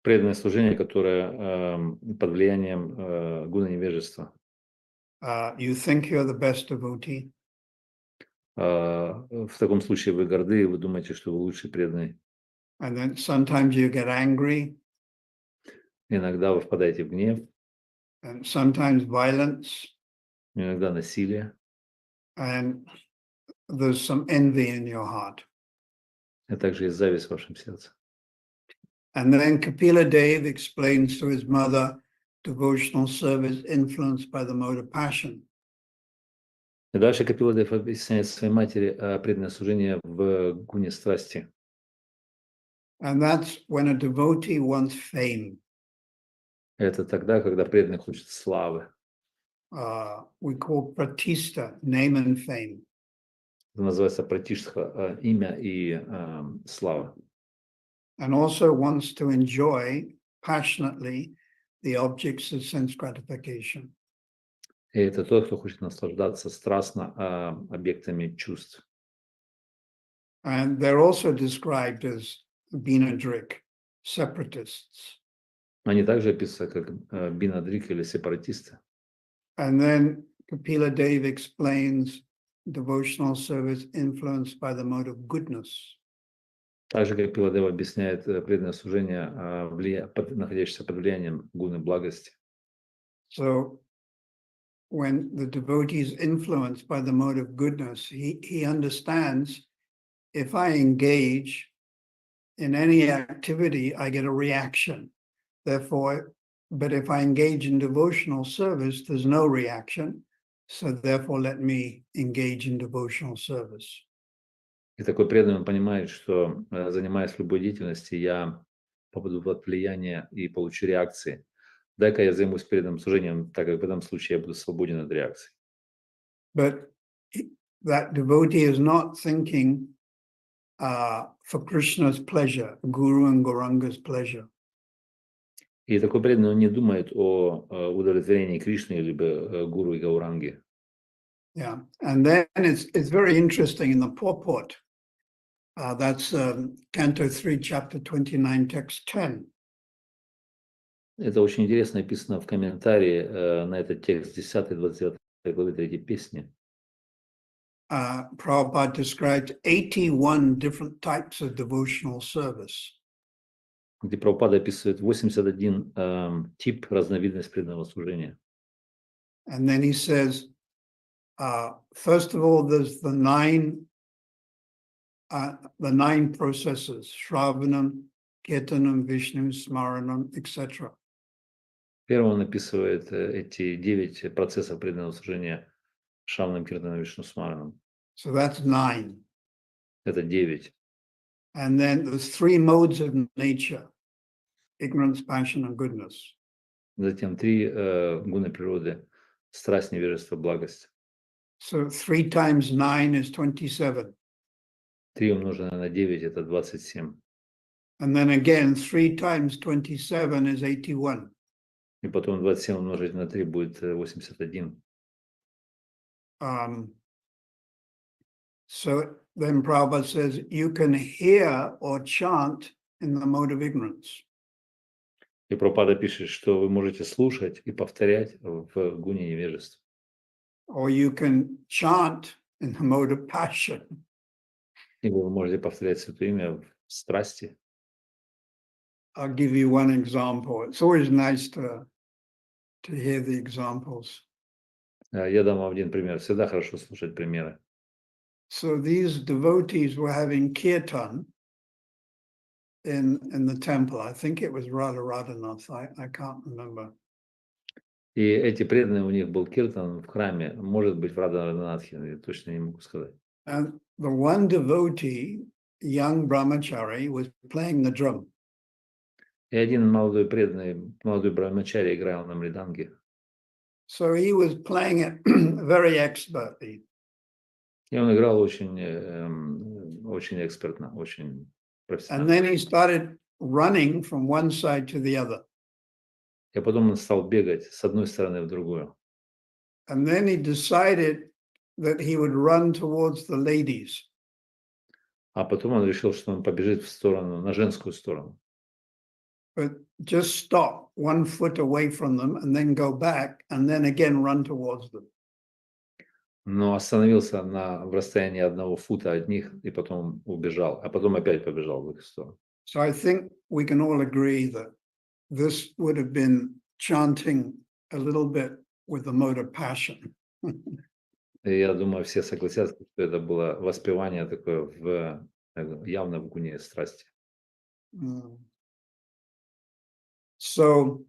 преданное служение, которое под влиянием гуна невежества. you think you're the best devotee, В таком случае вы горды, и вы думаете, что вы лучший преданный. and then sometimes you get angry, Иногда вы впадаете в гнев, and sometimes violence, иногда насилие, and there's some envy in your heart. а также есть зависть в вашем сердце. And then Kapila Dev explains to his mother devotional service influenced by the mode of passion. И дальше Капиладев объясняет своей матери преданное служение в гуне страсти. And that's when a devotee wants fame. Это тогда, когда преданный хочет славы. We call pratishta, name and fame. Это называется пратиштха, имя и слава. And also wants to enjoy passionately the objects of sense gratification. И это тот, кто хочет наслаждаться страстно объектами чувств. And they're also described as binadrik, separatists. Они также описываются как бинадрик или сепаратисты. And then Kapila Dev explains devotional service influenced by the mode of goodness. Также как Пиладева объясняет преданное служение, находящееся под влиянием гуны благости. So when the devotee is influenced by the mode of goodness, he understands if I engage in any activity, I get a reaction. Therefore, but if I engage in devotional service, there's no reaction. so therefore let me engage in devotional service. И такой преданный он понимает, что, занимаясь любой деятельностью, я попаду под влияние и получу реакции. Дай-ка я займусь преданным служением, так как в этом случае я буду свободен от реакций. But that devotee is not thinking for Krishna's pleasure, Guru and Gauranga's pleasure. И такой преданный он не думает о удовлетворении Кришны либо гуру и гауранги. Yeah, and then it's very interesting in the purport. That's Canto 3, Chapter 29, Text 10. Это очень интересно описано в комментарии на этот текст 10-29 главы 3 песни. Prabhupada described 81 different types of devotional service. Где Прабхупада описывает 81 тип, разновидность преданного служения. And then he says, first of all, there's the nine processes: Shravanam, Kirtanam, Vishnu, Smaranam, etc. Первым он описывает эти 9 процессов преданного служения Шраванам, Киртанам, Вишну, Смаранам. So that's 9. Это 9. And then there's 3 modes of nature: ignorance, passion, and goodness. Затем 3 гуна природы: страсть, невежество, благость. So 3 times 9 is 27. 3 умноженное на 9 это 27. And then again, 3 times 27 is 81. И потом 27 умножить на 3 будет 81. So then Prabhupada says, you can hear or chant in the mode of ignorance. И Прабхупада пишет, что вы можете слушать и повторять в гуне невежества. Or you can chant in the mode of passion. Либо вы можете повторять Святое Имя в страсти. I'll give you one example. It's always nice to hear the examples. Я дам вам один пример. Всегда хорошо слушать примеры. So these devotees were having kirtan in the temple. I think it was Radharanath. I can't remember. И эти преданные, у них был киртан в храме. Может быть, в Радхаранатхе, я точно не могу сказать. And the one devotee, young brahmachari, was playing the drum. И один молодой преданный, молодой брамачари играл на мриданге. So he was playing it very expertly. И он играл очень, очень экспертно, очень And профессионально. then he started running from one side to the other. И потом он стал бегать с одной стороны в другую. And then he decided that he would run towards the ladies. А потом он решил, что он побежит в сторону, на женскую сторону. But just stop 1 foot away from them and then go back and then again run towards them. Но остановился в расстоянии 1 фута от них и потом убежал, а потом опять побежал в их сторону. So I think we can all agree that this would have been chanting a little bit with the mode of passion. И я думаю, все согласятся, что это было воспевание такое явно в гуне страсти. So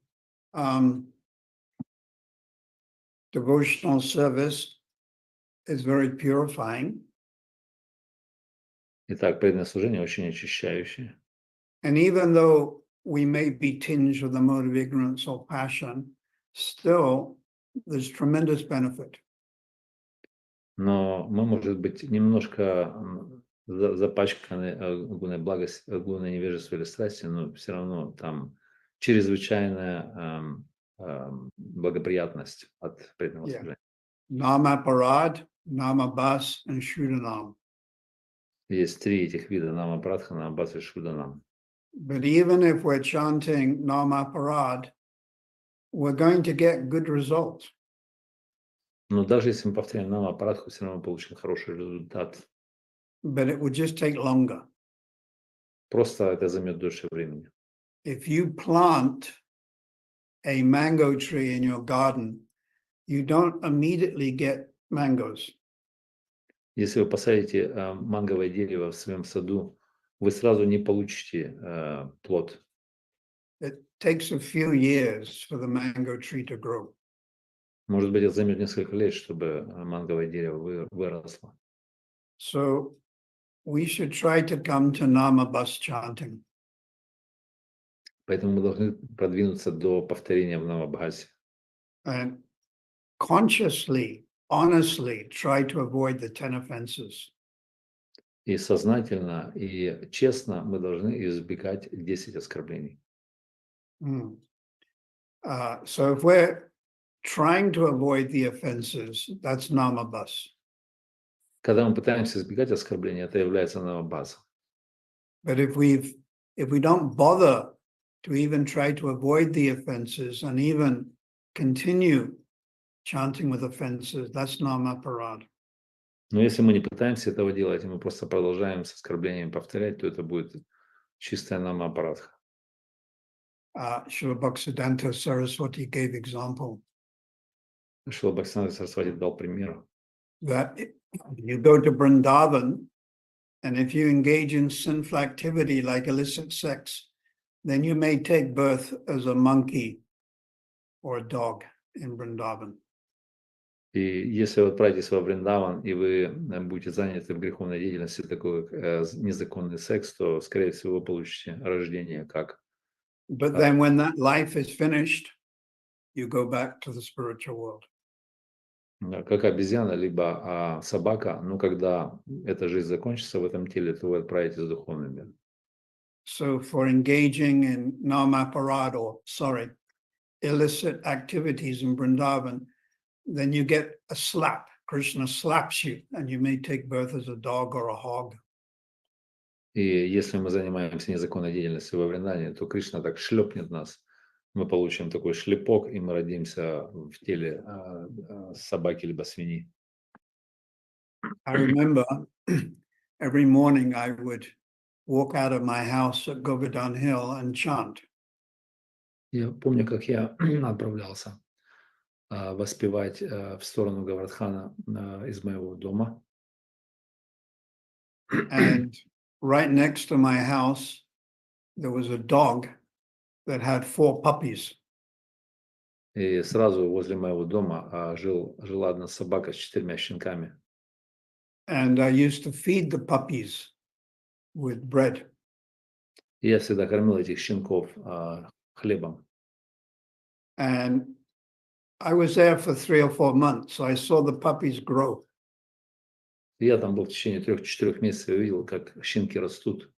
devotional service is very purifying. Итак, преданное служение очень очищающее. And even though we may be tinged with the mode of ignorance or passion, still there's tremendous benefit. Но мы, может быть, немножко запачканы гуной благости, гуной невежества или страсти, но все равно там чрезвычайная благоприятность от преданного служения. Nama Parad, Nama Bas, and Shudanam. Есть 3 этих вида: Нама Прадха, Нама Бас и Шуданам. But even if we're chanting Nama Parad, we're going to get good results. Но даже если мы повторяем Нама Прадху, все равно мы получим хороший результат. But it would just take longer. Просто это займет дольше времени. If you plant a mango tree in your garden, you don't immediately get mangoes. Если вы посадите манговое дерево в своем саду, вы сразу не получите плод. It takes a few years for the mango tree to grow. Может быть, это займет несколько лет, чтобы манговое дерево выросло. So we should try to come to Nama bus chanting. Поэтому мы должны продвинуться до повторения в Намабхасе. And consciously, honestly try to avoid the 10 offenses. И сознательно и честно мы должны избегать 10 оскорблений. Mm. So if we're trying to avoid the offenses, that's namabhas. Когда мы пытаемся избегать оскорбления, это является Намабхасом. But if we don't bother to even try to avoid the offenses and even continue chanting with offenses, that's namaparad. Но если мы не пытаемся этого делать, и мы просто продолжаем с оскорблениями повторять, то это будет чистая намапарадха. Srila Bhaktisiddhanta Saraswati gave example Шрила Бхактисиddhanta Сарасвати дал пример, that you go to Vrindavan, and if you engage in sinful activity like illicit sex, then you may take birth as a monkey or a dog in Vrindavan. и если вы отправитесь во Вриндаван, и вы будете заняты в греховной деятельности, такой как незаконный секс, то, скорее всего, вы получите рождение как. But then when that life is finished, you go back to the spiritual world. Как обезьяна, либо собака, но когда эта жизнь закончится в этом теле, то вы отправитесь в духовный мир. So for engaging in namaparad illicit activities in Vrindavan, then you get a slap. Krishna slaps you, and you may take birth as a dog or a hog. И если мы занимаемся незаконной деятельностью во Вриндаване, то Кришна так шлепнет нас, мы получим такой шлепок, и мы родимся в теле собаки либо свиньи. I remember every morning I would walk out of my house at Govardhan Hill and chant. Я помню, как я отправлялся воспевать в сторону Гавардхана из моего дома. And right next to my house, there was a dog that had 4 puppies. И сразу возле моего дома жила одна собака с 4 щенками. And I used to feed the puppies with bread. И я всегда кормил этих щенков хлебом. And I was there for 3 or 4 months, so I saw the puppies grow. И я там был в течение 3-4 месяцев и видел, как щенки растут.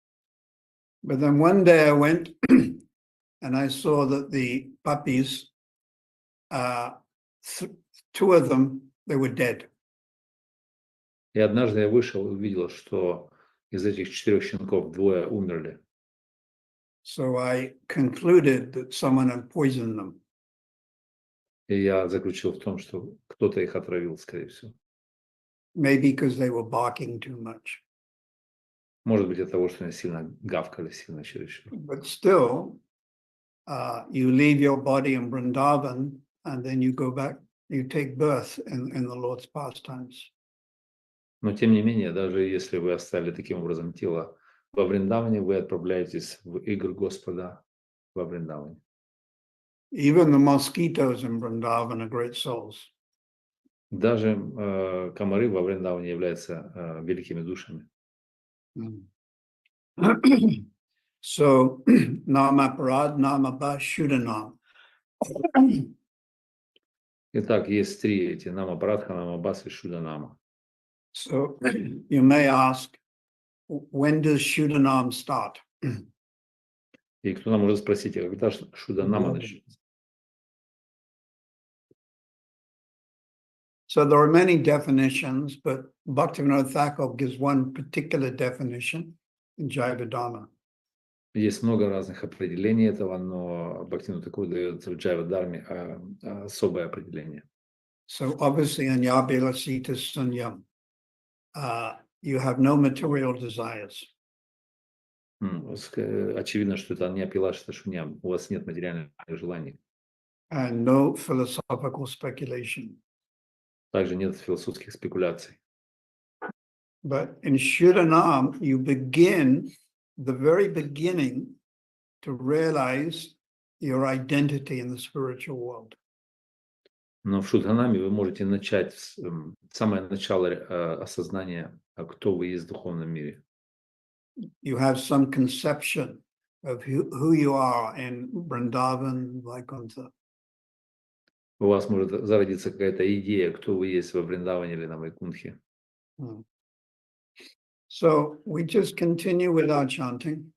But then one day I went and I saw that the puppies, 2 of them, they were dead. И однажды я вышел и увидел, что из этих 4 щенков 2 умерли. So I concluded that someone had poisoned them. И я заключил в том, что кто-то их отравил, скорее всего. Maybe because they were barking too much. Может быть, от того, что они сильно гавкали, сильно чересчур. But still, you leave your body in Vrindavan and then you go back, you take birth in the Lord's pastimes. Но тем не менее, даже если вы оставили таким образом тело во Вриндаване, вы отправляетесь в игры Господа во Вриндаване. Even the mosquitoes in Vrindavan are great souls. Даже комары во Вриндаване являются великими душами. So, Namaparad, Namabha, Shudanam. Итак, есть 3 эти: Намапарадха, Намабас и Шуданама. So, you may ask, when does Shudanam start? И кто-то может спросить, а когда Шуданама начнется? So there are many definitions, but Bhaktivinoda Thakur gives one particular definition in Jayavadharma. Есть много разных определений этого, но Бхактивинода Тхакур дает в Джайва-дарме особое определение. So obviously in Yabilasita Sunyam, you have no material desires. Очевидно, что это не апилашта шуньям, у вас нет материальных желаний. And no philosophical speculation. Также нет философских спекуляций. But in Shudanam, you begin the very beginning to realize your identity in the spiritual world. Но в Шудханаме вы можете начать самое начало осознания, кто вы есть в духовном мире. You have some conception of who you are in Vrindavan, Vaikuntha. У вас может зародиться какая-то идея, кто вы есть во Вриндаване или на Вайкунтхе. So we just continue with our chanting.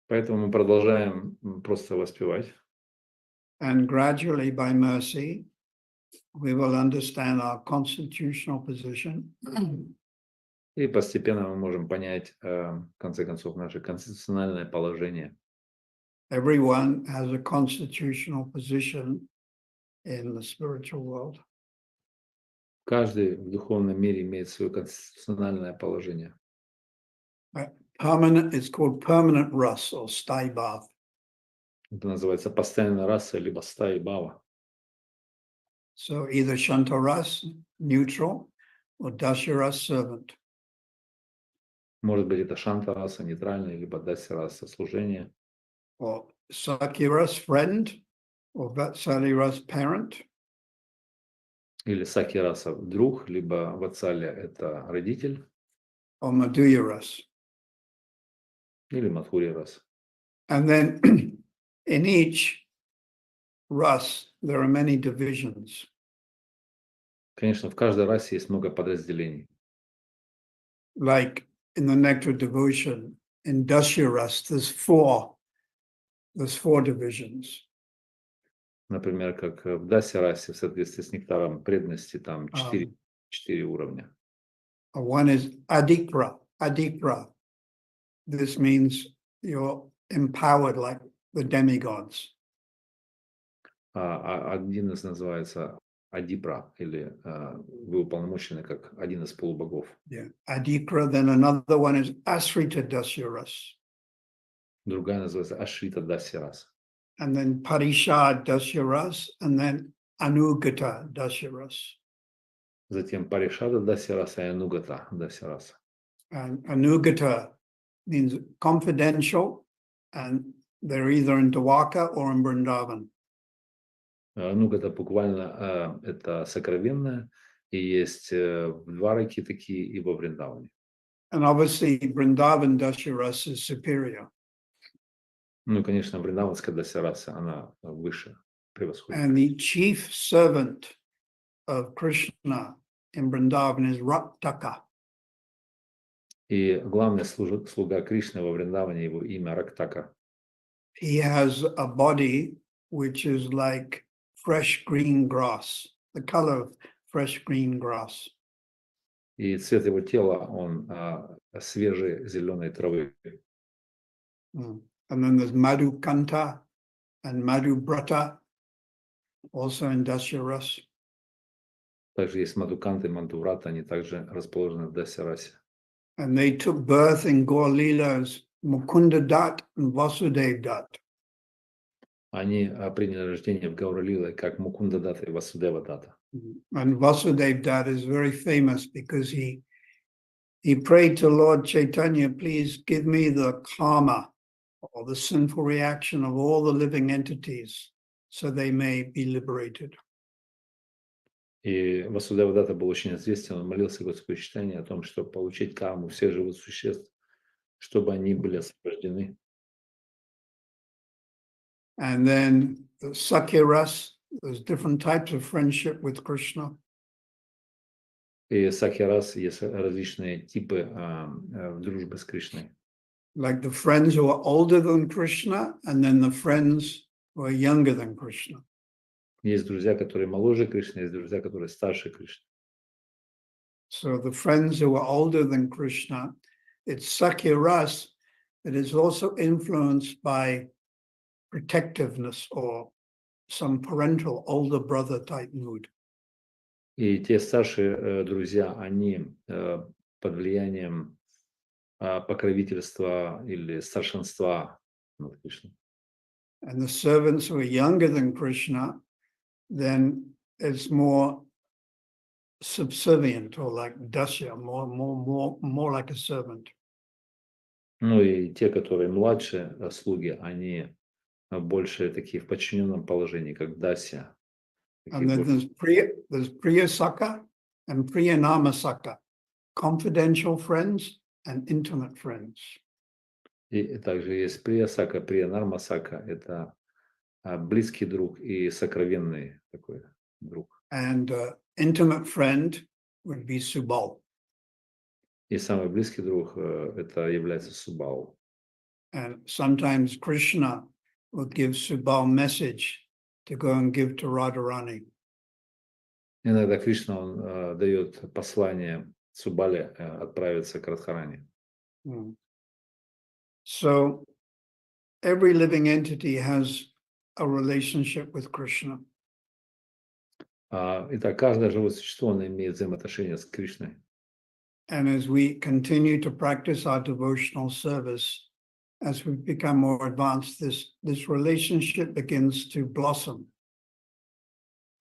Поэтому мы продолжаем просто воспевать. And gradually, by mercy, we will understand our constitutional position. И постепенно мы можем понять, в конце концов, наше конституциональное положение. Everyone has a constitutional position in the spiritual world. Каждый в духовном мире имеет свое конституциональное положение. Permanent, it's called permanent rus or sthai bhav. Это называется постоянная раса, либо стаи бава. So either shantaras, neutral, or dasyaras, servant. Может быть, это шанта раса, нейтральная, либо дася раса, служение. Or sakyaras, friend, or vatsaliras, parent. Или саки раса, друг, либо ватсалия – это родитель. Or madhuyaras. Или мадхури раса. And then in each ras, there are many divisions. Конечно, в каждой расе есть много подразделений. Like in the nectar devotion, in dasya ras, there's four divisions. Например, как в дасе расе, в соответствии с нектаром преданности, там 4 уровня. One is adikra. Adikra. This means you're empowered like the demigods. Один из называется Адипра, или вы уполномочены как один из полубогов. Yeah. Adikra, then another one is asrita dasyaras. Другая называется Ашрита Дасьярас. And then parishad dasyaras, and then anugata dasyaras. Затем Паришада Дасьяраса и Анугата Дасьяраса. And anugata means confidential, and they're either in Dwaka or in Vrindavan. Анугата буквально это сокровенное, и есть в Двараке такие и во Вриндаване. And obviously, Vrindavan dasyaras is superior. Ну, конечно, Вриндаванская Дасьяраса, она выше, превосходит. And the chief servant of Krishna in Vrindavan is Raktaka. И главный слуга Кришны во Вриндаване, его имя Рактака. He has a body which is like fresh green grass, the color of fresh green grass. И цвет его тела, он свежей зеленой травы. And then there's Madhukanta and Madhubrata, also in Dasyaras. Также есть Мадуканта и Мадхурата, они также расположены в Дасьярасе. And they took birth in Gaur Leela as Mukunda Dat and Vasudev Dat. Они приняли рождение в Гауралиле как Мукунда Дата и Васудева Дата. And Vasudev Dat is very famous because he prayed to Lord Chaitanya, please give me the karma or the sinful reaction of all the living entities so they may be liberated. И Васудева Дата был очень известен, он молился Господу Чайтанье о том, чтобы получить карму всех живых существ, чтобы они были освобождены. And then the Sakya Ras, there's different types of friendship with Krishna. И Сакьярас есть различные типы дружбы с Кришной. Like the friends who are older than Krishna, and then the friends who are younger than Krishna. Есть друзья, которые моложе Кришны, есть друзья, которые старше Кришны. So the friends who are older than Krishna, it's Sakya Ras that is also influenced by protectiveness or some parental older brother type mood. И те старшие друзья, они под влиянием покровительства или старшинства над Кришной. And the servants who are younger than Krishna, then it's more subservient or like dasya, more like a servant. Ну и те, которые младше слуги, они больше такие в подчиненном положении, как дася, And then there's Priya Saka and Priyanama Saka, confidential friends and intimate friends. И также есть Прия Сака, Прия Нарма Сака. Это близкий друг и сокровенный такой друг. And intimate friend would be Subal. И самый близкий друг это является Субал. And sometimes Krishna will give Subal message to go and give to Radharani. Иногда Кришна он дает послание Субале отправиться к Радхарани. So every living entity has a relationship with Krishna. Итак, каждое живое существо оно имеет взаимоотношения с Кришной. And as we continue to practice our devotional service, as we become more advanced, this relationship begins to blossom.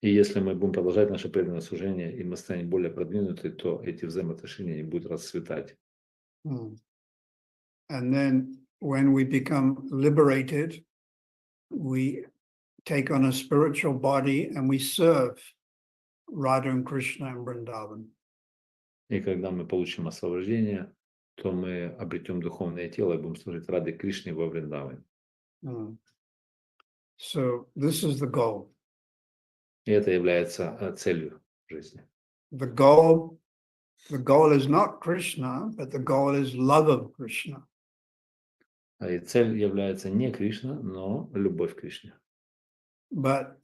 И если мы будем продолжать наше преданное служение, и мы станем более продвинуты, то эти взаимоотношения будут расцветать. And then when we become liberated, we take on a spiritual body and we serve Radha and Krishna and Vrindavan. И когда мы получим освобождение, то мы обретем духовное тело и будем служить Раде Кришне во Вриндаване. So this is the goal. И это является целью жизни. The goal is not Krishna, but the goal is love of Krishna. И цель является не Кришна, но любовь к Кришне. But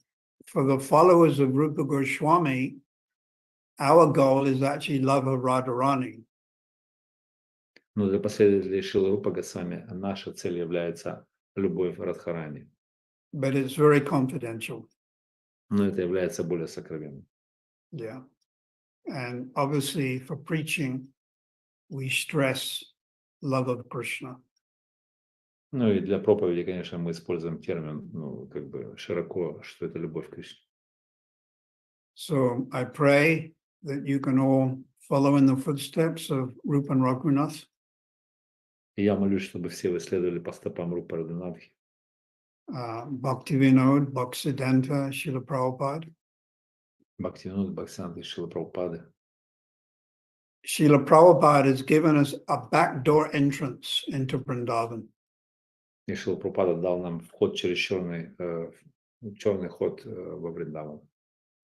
for the followers of Rupa Goswami, our goal is actually love of Radharani. Но для последователей Шрилы Рупы Госвами наша цель является любовь Радхарани. But it's very confidential. Но это является более сокровенным. Yeah. And obviously for preaching, we stress love of Krishna. Ну и для проповеди, конечно, мы используем термин, как бы широко, что это любовь к Кришне. So I pray that you can all follow in the footsteps of Rupa and Raghunath. И я молюсь, чтобы все вы следовали по стопам Рупы Радханатхи. Bhaktivinoda, Bhaktisiddhanta, Srila Prabhupada. Бхактивинода, Бхактисиddhanta, Шрила Прабхупады. Srila Prabhupada has given us a backdoor entrance into Vrindavan. И Шрила Прабхупада дал нам вход через черный ход во Вриндаван.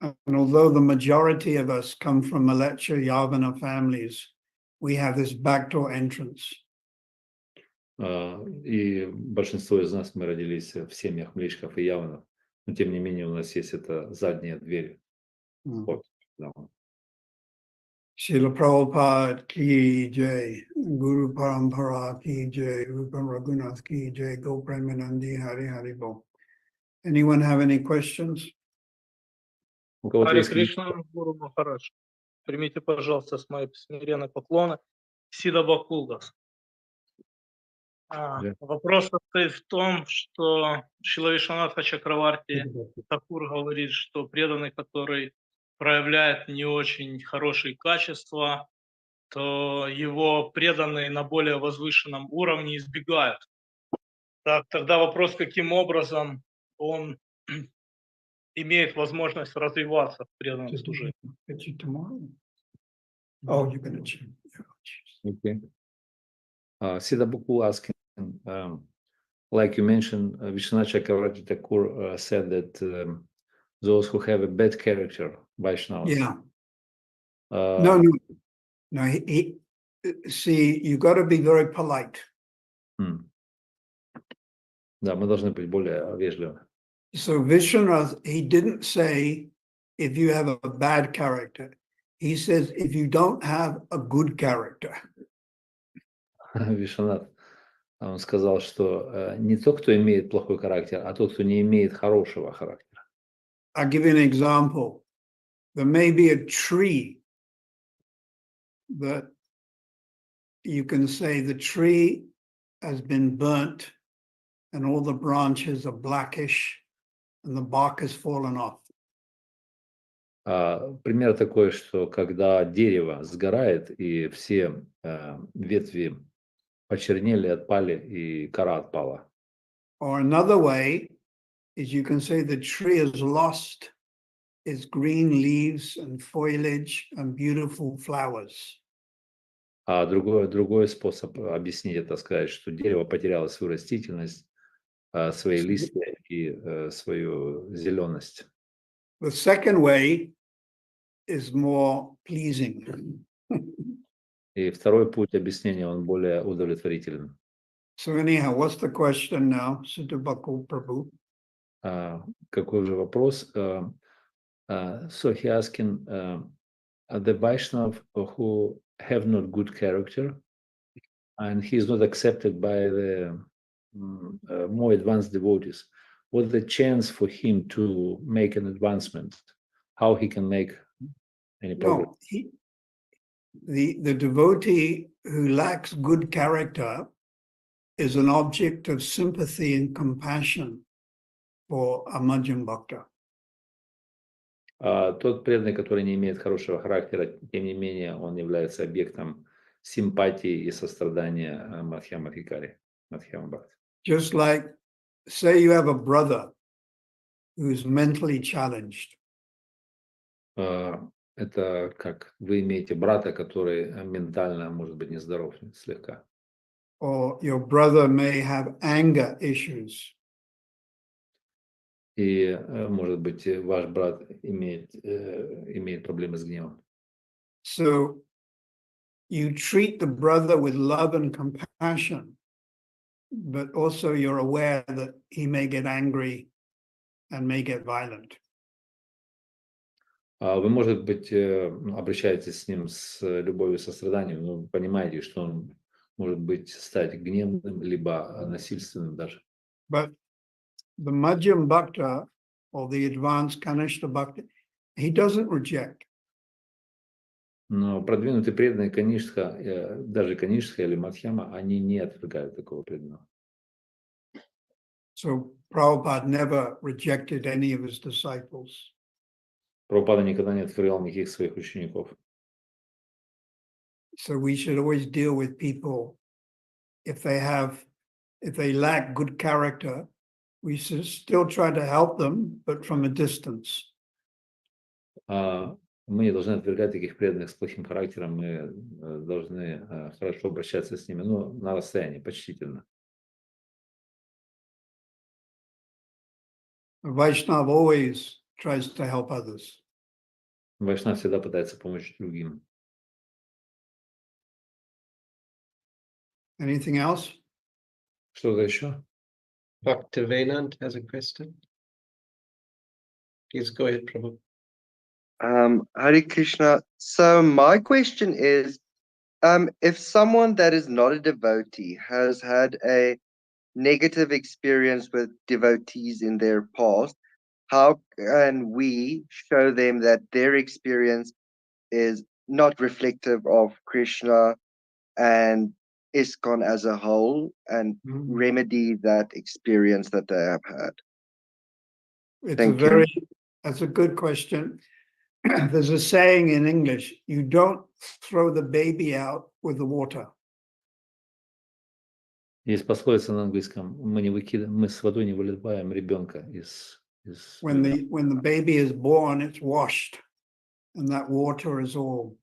And although the majority of us come from Malecha Yavana families, we have this backdoor entrance. И большинство из нас, мы родились в семьях млечков и яванов, но тем не менее у нас есть эта задняя дверь. Вход. Srila Prabhupada ki jai, Guru Parampara ki jai, Rupa Raghunath ki jai, Go Premanandi Hari Hari Bo. Anyone have any questions? У кого-то Харе есть Кришна, Гуру Махарадж. Примите, пожалуйста, с моей смиренной поклоны. Сида Бакулдас. Вопрос состоит в том, что Шрила Вишванатха Чакраварти Такур говорит, что преданный, который проявляет не очень хорошие качества, то его преданные на более возвышенном уровне избегают. Так, тогда вопрос, каким образом он имеет возможность развиваться в преданном служении. Okay. Sida Bukul asking, like you mentioned, Vishwanath Chakravarti Thakur said that those who have a bad character, Vaishnavas. Yeah. No. See, you got to be very polite. Да, мы должны быть более вежливы. So Vishwanath, he didn't say if you have a bad character. He says if you don't have a good character. Вишванат, он сказал, что не тот, кто имеет плохой характер, а тот, кто не имеет хорошего характера. I'll give you an example. There may be a tree that you can say the tree has been burnt and all the branches are blackish and the bark has fallen off. Пример такой, что когда дерево сгорает и все ветви почернели, отпали и кора отпала. Or another way is you can say the tree is lost is green leaves and foliage and beautiful flowers. А другой способ объяснить это, сказать, что дерево потеряло свою растительность, свои листья и свою зеленость. The second way is more pleasing. И второй путь объяснения, он более удовлетворителен. So anyhow, what's the question now, Siddhabakul Prabhu? Какой же вопрос? So he asking, the Vaishnav who have not good character, and he is not accepted by the more advanced devotees. What's the chance for him to make an advancement? How he can make any progress? No, the devotee who lacks good character is an object of sympathy and compassion for a Madhyam Bhakta. Тот преданный, который не имеет хорошего характера, тем не менее, он является объектом симпатии и сострадания Мадхьяма Адхикари, Мадхьяма Бхакти. Just like, say you have a brother who's mentally challenged. Это как вы имеете брата, который ментально, может быть, нездоров слегка. Or your brother may have anger issues. И, может быть, ваш брат имеет проблемы с гневом. So you treat the brother with love and compassion, but also you're aware that he may get angry and may get violent. Вы, может быть, обращаетесь с ним с любовью и состраданием, но понимаете, что он может быть стать гневным, либо насильственным даже. But the Madhyam Bhakta or the advanced Kanishta Bhakta, he doesn't reject. Но продвинутый преданный Канишха, даже Канишха или Мадхьяма, они не отвергают такого преданного. So Prabhupada never rejected any of his disciples. Прабхупада никогда не отвергал никаких своих учеников. So we should always deal with people if they lack good character, we should still try to help them, but from a distance. Мы не должны отвергать таких преданных с плохим характером, мы должны хорошо обращаться с ними, но на расстоянии, почтительно. Vaishnava always tries to help others. Вайшнав всегда пытается помочь другим. Anything else? Что-то еще? Bhaktivedanta has a question. Please go ahead, Prabhu. Hare Krishna. So my question is, if someone that is not a devotee has had a negative experience with devotees in their past, how can we show them that their experience is not reflective of Krishna and ISKCON as a whole and remedy that experience that they have had? That's a good question. There's a saying in English, you don't throw the baby out with the water. Есть пословица на английском: мы с водой не выливаем ребенка из. When the baby is born, it's washed, and that water is all.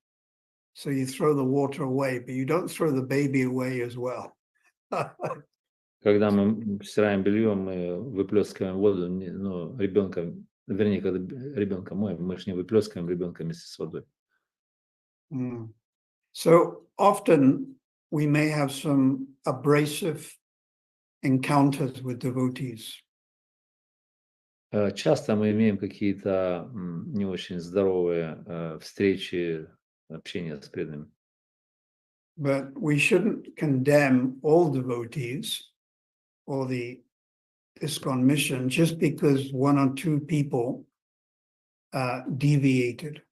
So you throw the water away, but you don't throw the baby away as well. Когда мы стираем белье, мы выплескиваем воду, ну, ребенка, вернее, когда ребенка моем, мы же не выплескиваем ребенка вместе с водой. So often we may have some abrasive encounters with devotees. Часто мы имеем какие-то не очень здоровые встречи, общения с преданными. But we shouldn't condemn all devotees or the ISKCON mission just because one or two people deviated.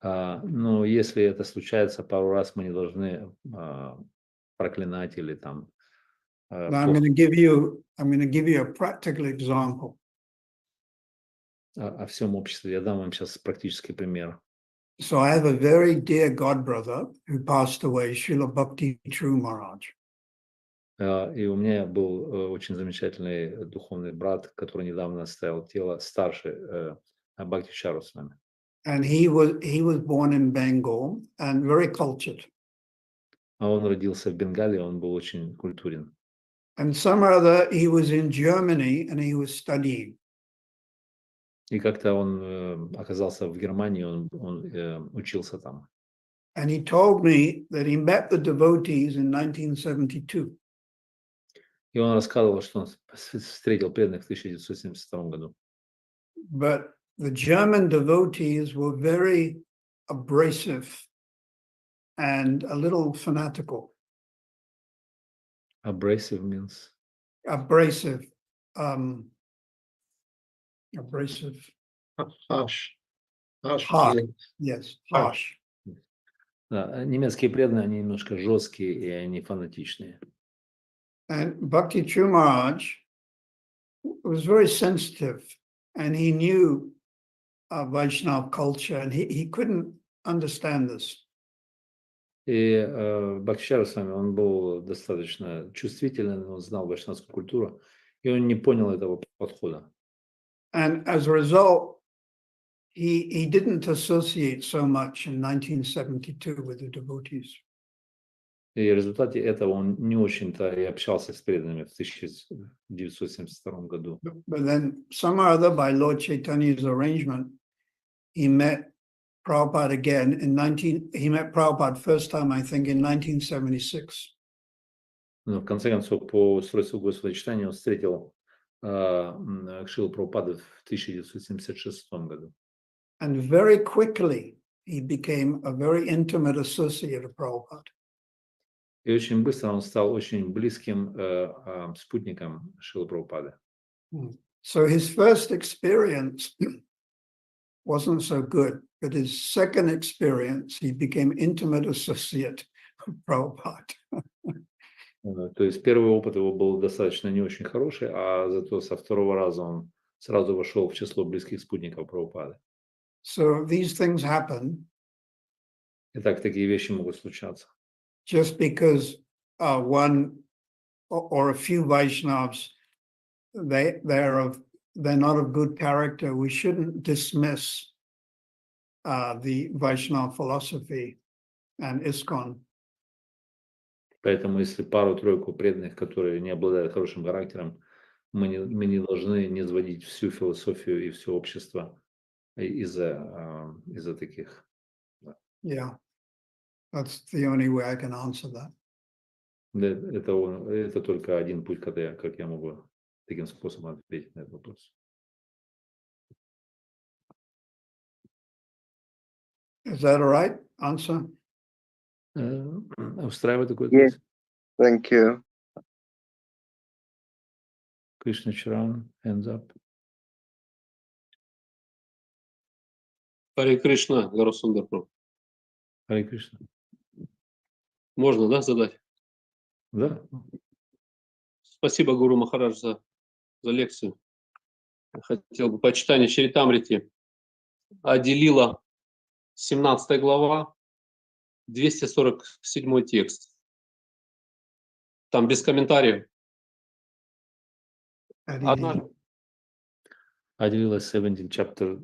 Но если это случается пару раз, мы не должны проклинать или там. I'm going to give you a practical example. О всем обществе. Я дам вам сейчас практический пример. So I have a very dear godbrother who passed away, Srila Bhakti True Maharaj. И у меня был очень замечательный духовный брат, который недавно оставил тело, старший Бхакти Сарасвами. and he was born in Bengal and very cultured. А он родился в Бенгалии, он был очень культурен. And some or other, he was in Germany and he was studying. И как-то он оказался в Германии, он учился там. And he told me that he met the devotees in 1972. И он рассказывал, что он встретил преданных в 1972 году. But the German devotees were very abrasive and a little fanatical. Abrasive means? Abrasive. Harsh. Harsh. Harsh. feelings. Yes, harsh. Да, немецкие преданные, они немножко жесткие и они фанатичные. And Bhakti Maharaj was very sensitive and he knew Vaishnava culture and he couldn't understand this. И Бхакти Сарасвами, он был достаточно чувствителен, он знал вайшнавскую культуру, и он не понял этого подхода. And as a result, he didn't associate so much in 1972 with the devotees. И в результате этого он не очень-то и общался с преданными в 1972 году. But then some or other, by Lord Chaitanya's arrangement, he met Prabhupada again he met Prabhupada first time, I think, in 1976. Но в конце концов, по устройству Господа читания он встретил Шрилу Прабхупаду в 1976 году. And very quickly, he became a very intimate associate of Prabhupada. И очень быстро он стал очень близким спутником Шрилы Прабхупады. So his first experience wasn't so good, but his second experience, he became intimate associate of Prabhupada. То есть первый опыт его был достаточно не очень хороший, а зато со второго раза он сразу вошел в число близких спутников Прабхупады. So these things happen Итак, такие вещи могут случаться. just because one or a few Vaishnavas, they're not of good character. We shouldn't dismiss the Vaishnava philosophy and ISKCON. Поэтому если пару-тройку преданных, которые не обладают хорошим характером, мы не должны не сводить всю философию и все общество из-за таких. Yeah, that's the only way I can answer that. Это только один путь, как я могу таким способом ответить на этот вопрос. Is that all right? Answer? Устраивает такой Yes. ответ? Thank you. Krishna Charan, hands up. Харе Кришна, Гарасундар Прабhu. Харе Кришна. Можно, да, задать? Да. Спасибо, Гуру Махарадж, за лекцию. Хотел бы по читанию Чаритамрити Ади-лила, 17 глава, 247 текст. Там без комментариев. Однажды, Adi-lila 17, chapter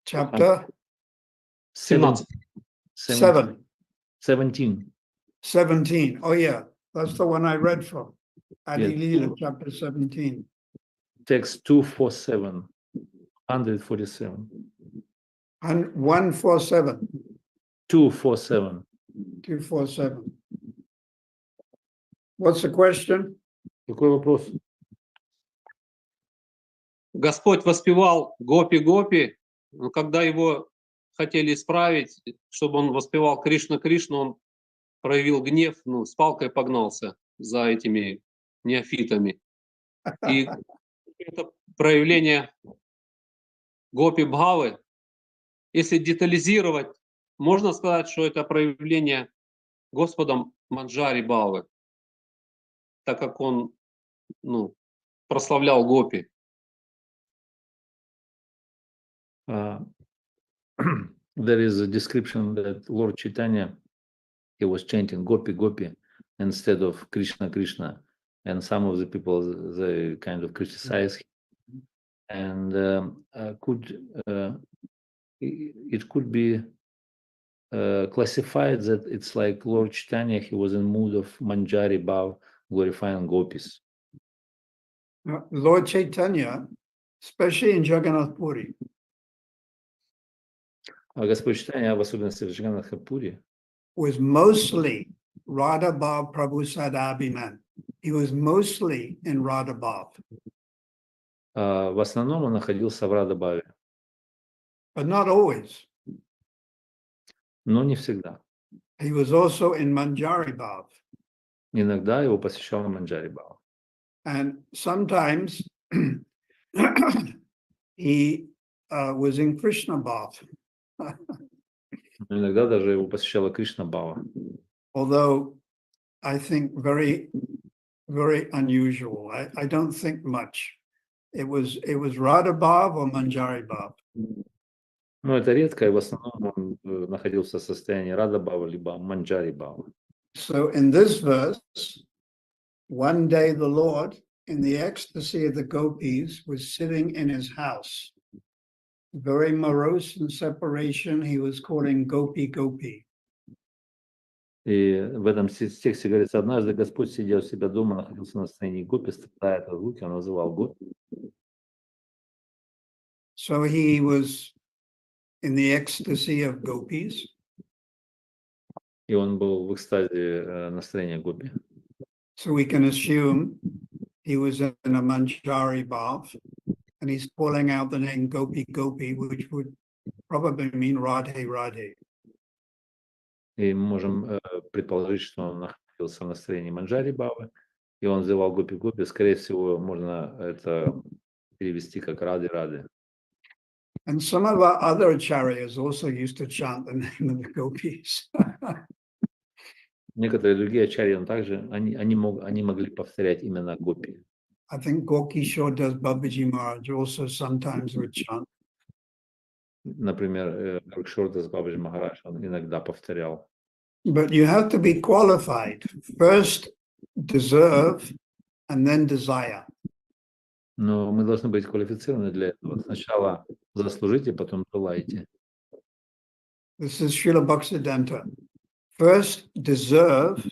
Chapter 17. 7. 17. 17. Oh, yeah, that's the one I read from. Yes. Adi-lila, chapter 17. Text 247. 147. And 147. 247. 247. What's the question? Какой вопрос? Господь воспевал Гопи-Гопи, но когда его хотели исправить, чтобы он воспевал Кришна-Кришну, он проявил гнев, с палкой погнался за этими неофитами. И это проявление Гопи-Бхавы, если детализировать, можно сказать, что это проявление Господом Манджари-Бхавы, так как он прославлял Гопи. There is a description that Lord Chaitanya, he was chanting Gopi Gopi instead of Krishna Krishna, and some of the people, they kind of criticize him and it could be classified that it's like Lord Chaitanya, he was in mood of Manjari Bhav, glorifying gopis. Lord Chaitanya, especially in Jagannath Puri, А Господь Chaitanya, в особенности в Джаганнатхапури, was mostly Radha Bhav Prabhu Sadabhiman. He was mostly in Radha Bhav, в основном он находился в Радабаве, but not always. но не всегда. He was also in Manjari Bhav. Иногда его посещал Манджари Бхава. And sometimes he was in Krishna Bhav. Иногда даже его посещала Кришна Бхава. Although I think very, very unusual. I don't think much. It was Radha Bhav or Manjari Bhav. Но это редко, и в основном он находился в состоянии Рада Бхава, либо Манджари Бхава. So in this verse, one day the Lord, in the ecstasy of the gopis, was sitting in his house. Very morose in separation, he was calling Gopi Gopi. И в этом тексте говорится, однажды Господь, сидя у себя дома, находился на состоянии гопи, страдая от разлуки, он называл гопи. So he was in the ecstasy of gopis. И он был в экстазе настроения гопи. So we can assume he was in a Manjari Bhav, and he's calling out the name Gopi Gopi, which would probably mean Radhe Radhe. И мы можем предположить, что он находился в настроении Манджари Бхавы, и он взывал гопи гопи. Скорее всего, можно это перевести как Рады Рады. And some of our other acharyas also used to chant the name of the gopis. Некоторые другие ачарьи также они могли повторять имена гопи. I think Gokishore Das Babaji Maharaj also sometimes would chant. Например, Сарати Das Goswami Maharaj, он иногда повторял. But you have to be qualified. First deserve and then desire. Но мы должны быть квалифицированы для этого. Сначала заслужите, потом желайте. This is Srila Bhaktisiddhanta. First deserve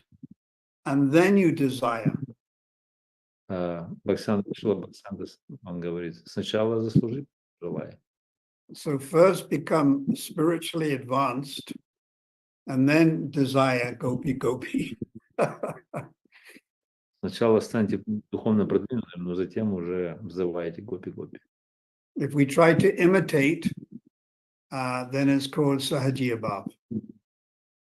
and then you desire. Шрила Бхактисиданта, он говорит, сначала заслужи, желай. So first become spiritually advanced and then desire Gopi Gopi. Сначала станьте духовно продвинутым, но затем уже взываете гопи-гопи. If we try to imitate, then it's called Sahajiya Bhav.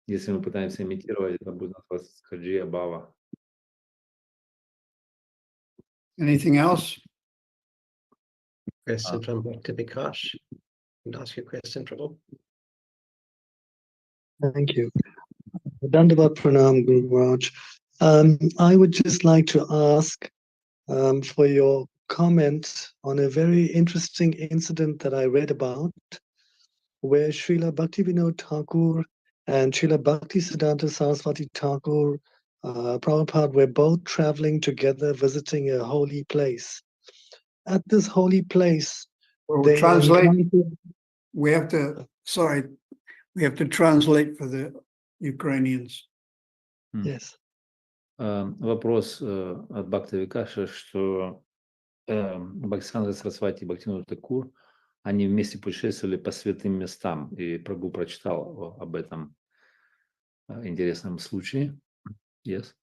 Если мы пытаемся имитировать, это будет называться Саджия Бхава. Anything else? Question from Bhakti Vikash. Can I ask you a question, Prabhu? Thank you. Dandavat Pranam, Guru Maharaj. I would just like to ask for your comment on a very interesting incident that I read about, where Srila Bhaktivinoda Thakur and Srila Bhaktisiddhanta Saraswati Thakur, Prabhupada, were both traveling together, visiting a holy place. At this holy place, We'll translate. We have to translate for the Ukrainians. Yes. Вопрос от Бхакти Викаша, что Бхактисиданта Сарасвати и Бхактивинода Тхакур, они вместе путешествовали по святым местам, и Прабху прочитал об этом интересном случае. Yes.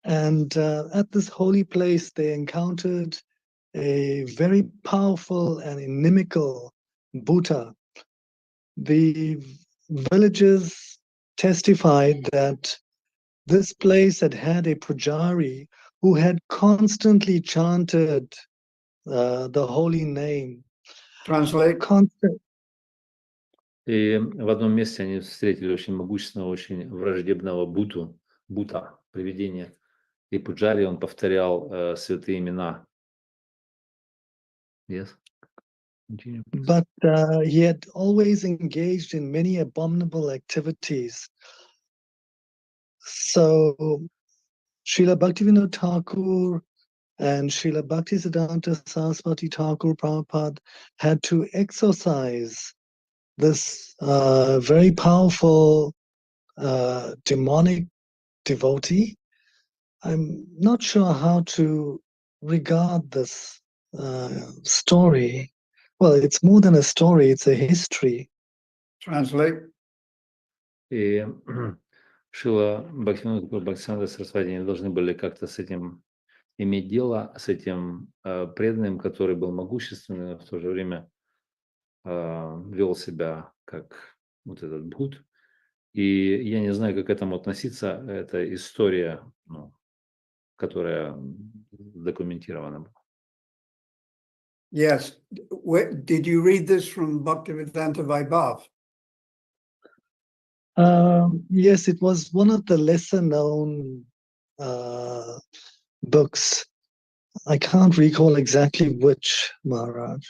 And at this holy place, they encountered a very powerful and inimical Bhuta. The villagers testified that this place had a pujari who had constantly chanted the holy name. Translate. И в одном месте они встретили очень могущественного, очень враждебного Бута, привидения. И Пуджари, он повторял святые имена. Yes. Continue, please. But he had always engaged in many abominable activities. So Srila Bhaktivinoda Thakur and Srila Bhaktisiddhanta Saraswati Thakur Prabhupada had to exorcise this very powerful demonic devotee. I'm not sure how to regard this story. Well, it's more than a story, it's a history. Translate. И Шила Бхактивинода Бхактисиданта Сарасвати не должны были как-то с этим иметь дело, с этим преданным, который был могущественный, но в то же время вел себя как вот этот Бхут. И я не знаю, как к этому относиться. Это история, ну, которая документирована была. Yes. Did you read this from Bhaktivedanta Vaibhav? Yes, it was one of the lesser known books. I can't recall exactly which, Maharaj.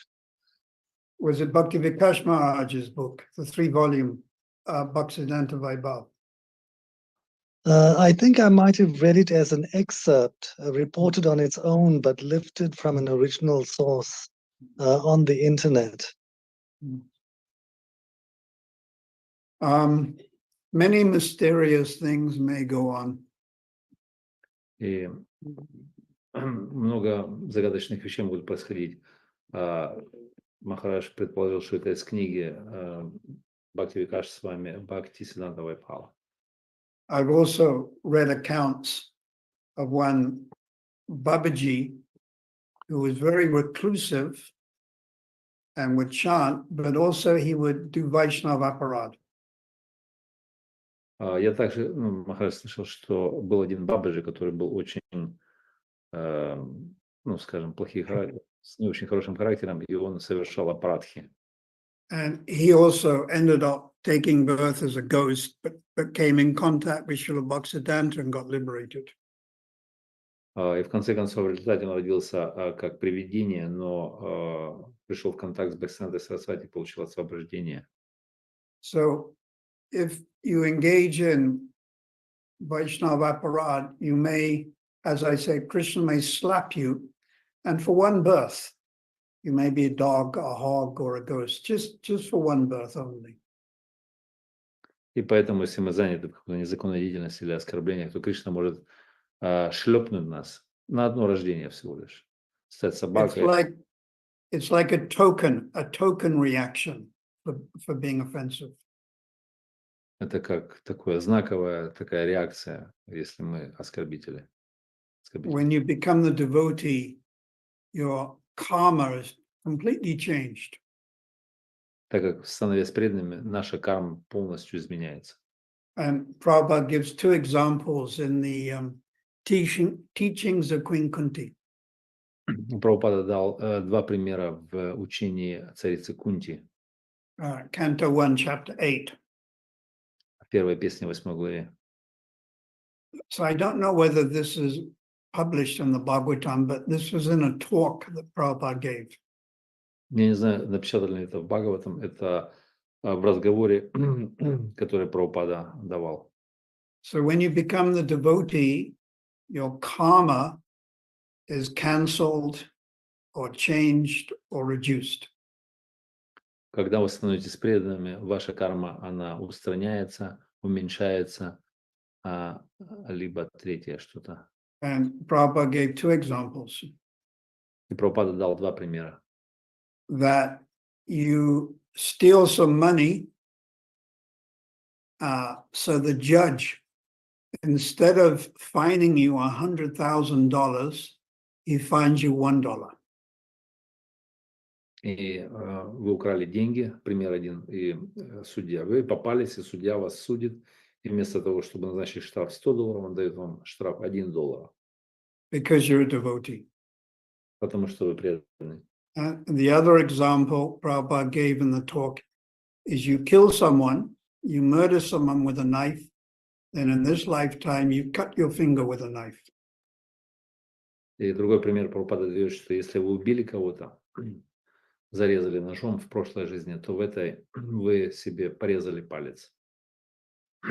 Was it Bhakti Vikash Maharaj's book, the 3-volume Bhaktivedanta Vaibhav? I think I might have read it as an excerpt, reported on its own, but lifted from an original source on the internet. Many mysterious things may go on. И много загадочных вещей могут происходить. Махарадж предположил, что это из книги Бхакти Викаш с вами Бхактисиданта Вайбхава. I've also read accounts of one Babaji who was very reclusive and would chant, but also he would do Vaishnava aparad. Я также, Махарадж, слышал, что был один бабаджи, который был очень, ну, скажем, с не очень хорошим характером, и он совершал апарадхи. And he also ended up taking birth as a ghost, but came in contact with Srila Bhaktisiddhanta and got liberated. И в конце концов, в результате он родился как привидение, но пришел в контакт с Бхактисидантой Сарасвати и получил освобождение. So if you engage in Vaishnava aparad, you may, as I say, Krishna may slap you, and for one birth, you may be a dog, a hog, or a ghost, just for one birth only. И поэтому, если мы заняты в какой-то незаконной деятельности или оскорблениях, то Кришна может шлепнуть нас на одно рождение всего лишь. Стать собакой. It's like a token reaction for being offensive. Это как такая знаковая такая реакция, если мы оскорбители. When you become the devotee, your karma is completely changed. Так как, становясь преданными, наша карма полностью изменяется. And Prabhupada gives 2 examples in the teachings of Queen Kunti. Прабхупада дал 2 примера в учении царицы Кунти. Canto 1, chapter 8. Первая песня 8 главе. So I don't know whether this is published in the Bhagavatam, but this was in a talk that Prabhupada gave. Я не знаю, напечатали ли это в Бхагаватам, это в разговоре, который Прабхупада давал. So when you become the devotee, your karma is cancelled or changed or reduced. Когда вы становитесь преданными, ваша карма, она устраняется, уменьшается, либо третье что-то. And Prabhupada gave 2 examples. И Прабхупада дал 2 примера. That you steal some money, so the judge, instead of fining you $100,000, he fines you $1. И вы украли деньги, пример один, и судья, вы попались, и судья вас судит, и вместо того, чтобы назначить штраф $100, он дает вам штраф $1. Because you're a devotee. Потому что вы преданный. And the other example Prabhupada gave in the talk is you kill someone, you murder someone with a knife, then in this lifetime you cut your finger with a knife. И другой пример Прабхупада дает, что если вы убили кого-то, зарезали ножом в прошлой жизни, то в этой вы себе порезали палец.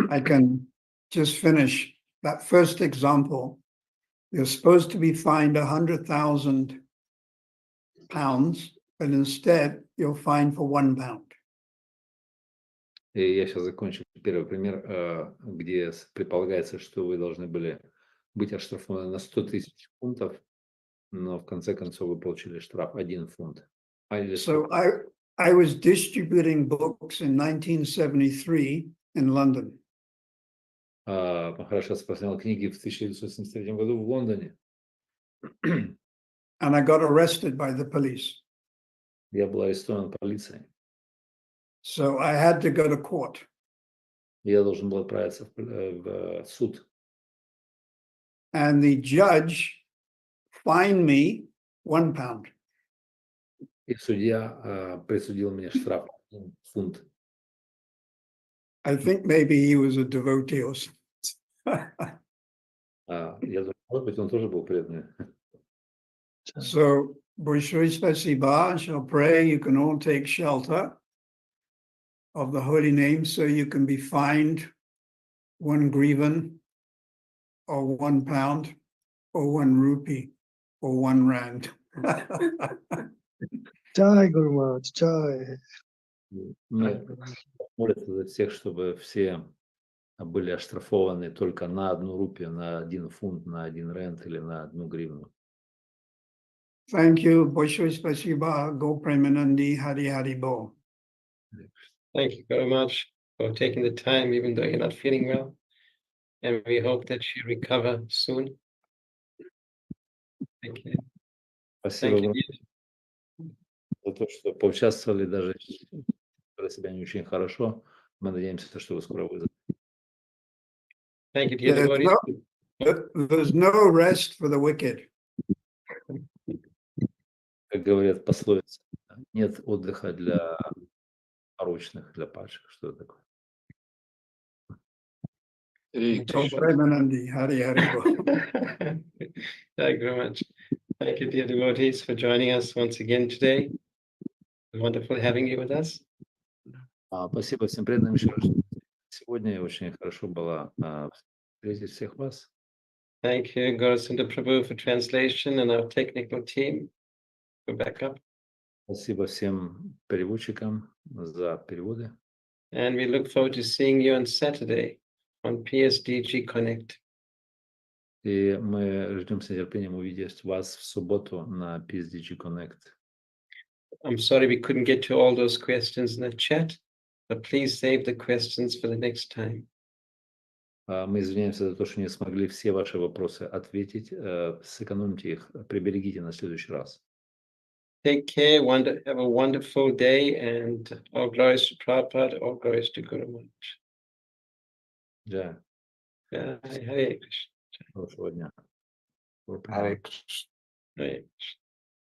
I can just finish that first example you're supposed to be fined 100,000 pounds, but instead you're fined for £1. И я сейчас закончу первый пример, где предполагается, что вы должны были быть оштрафованы на 100 тысяч фунтов, но в конце концов вы получили штраф 1 фунт. So I was distributing books in 1973 in London. Махарадж распространял книги в 1973 году в Лондоне. And I got arrested by the police. Я был арестован полицией. So I had to go to court. Я должен был отправиться в суд. And the judge fined me £1. И судья присудил мне штраф 1 фунт. I think maybe he was a devotee or something. Я думаю, может быть, он тоже был преданный. So, Большое спасибо. I shall pray you can all take shelter of the holy name so you can be fined 1 grivan or £1 or 1 rupee or 1 rand. Jai Guru Maharaj, Jai. Мы молимся за всех, чтобы все были оштрафованы только на 1 рупию, на 1 фунт, на 1 рент или на 1 гривну. Thank you. Большое спасибо. Go Premanandi Hari Hari Bo. Thank you very much for taking the time, even though you're not feeling well. And we hope that you recover soon. Thank you. Спасибо Thank вам you. за то, что поучаствовали, даже если чувствовали себя не очень хорошо. Мы надеемся, что вы скоро выздоровеете. Thank you, dear There's devotees. there's no rest for the wicked. Как говорят пословицы, нет отдыха для порочных, для падших. Что это такое? Go Premanandi Hari Hari Bo. Thank you very much. Thank you, dear devotees, for joining us once again today. Wonderful having you with us. Спасибо всем преданным еще раз. Сегодня очень хорошо было встретить всех вас. Thank you, Gaurasundar Prabhu, for translation and our technical team for backup. Спасибо всем переводчикам за переводы. And we look forward to seeing you on Saturday on PSDG Connect. И мы ждем с нетерпением увидеть вас в субботу на PSDG Connect. I'm sorry we couldn't get to all those questions in the chat, but please save the questions for the next time. Мы извиняемся за то, что не смогли все ваши вопросы ответить. Сэкономьте их, приберегите на следующий раз. Take care, have a wonderful day, and all glories to Prabhupada, all glories to Guru Maharaj. Да, Hare Krishna. хорошего дня. Hare Krishna. Hare Krishna.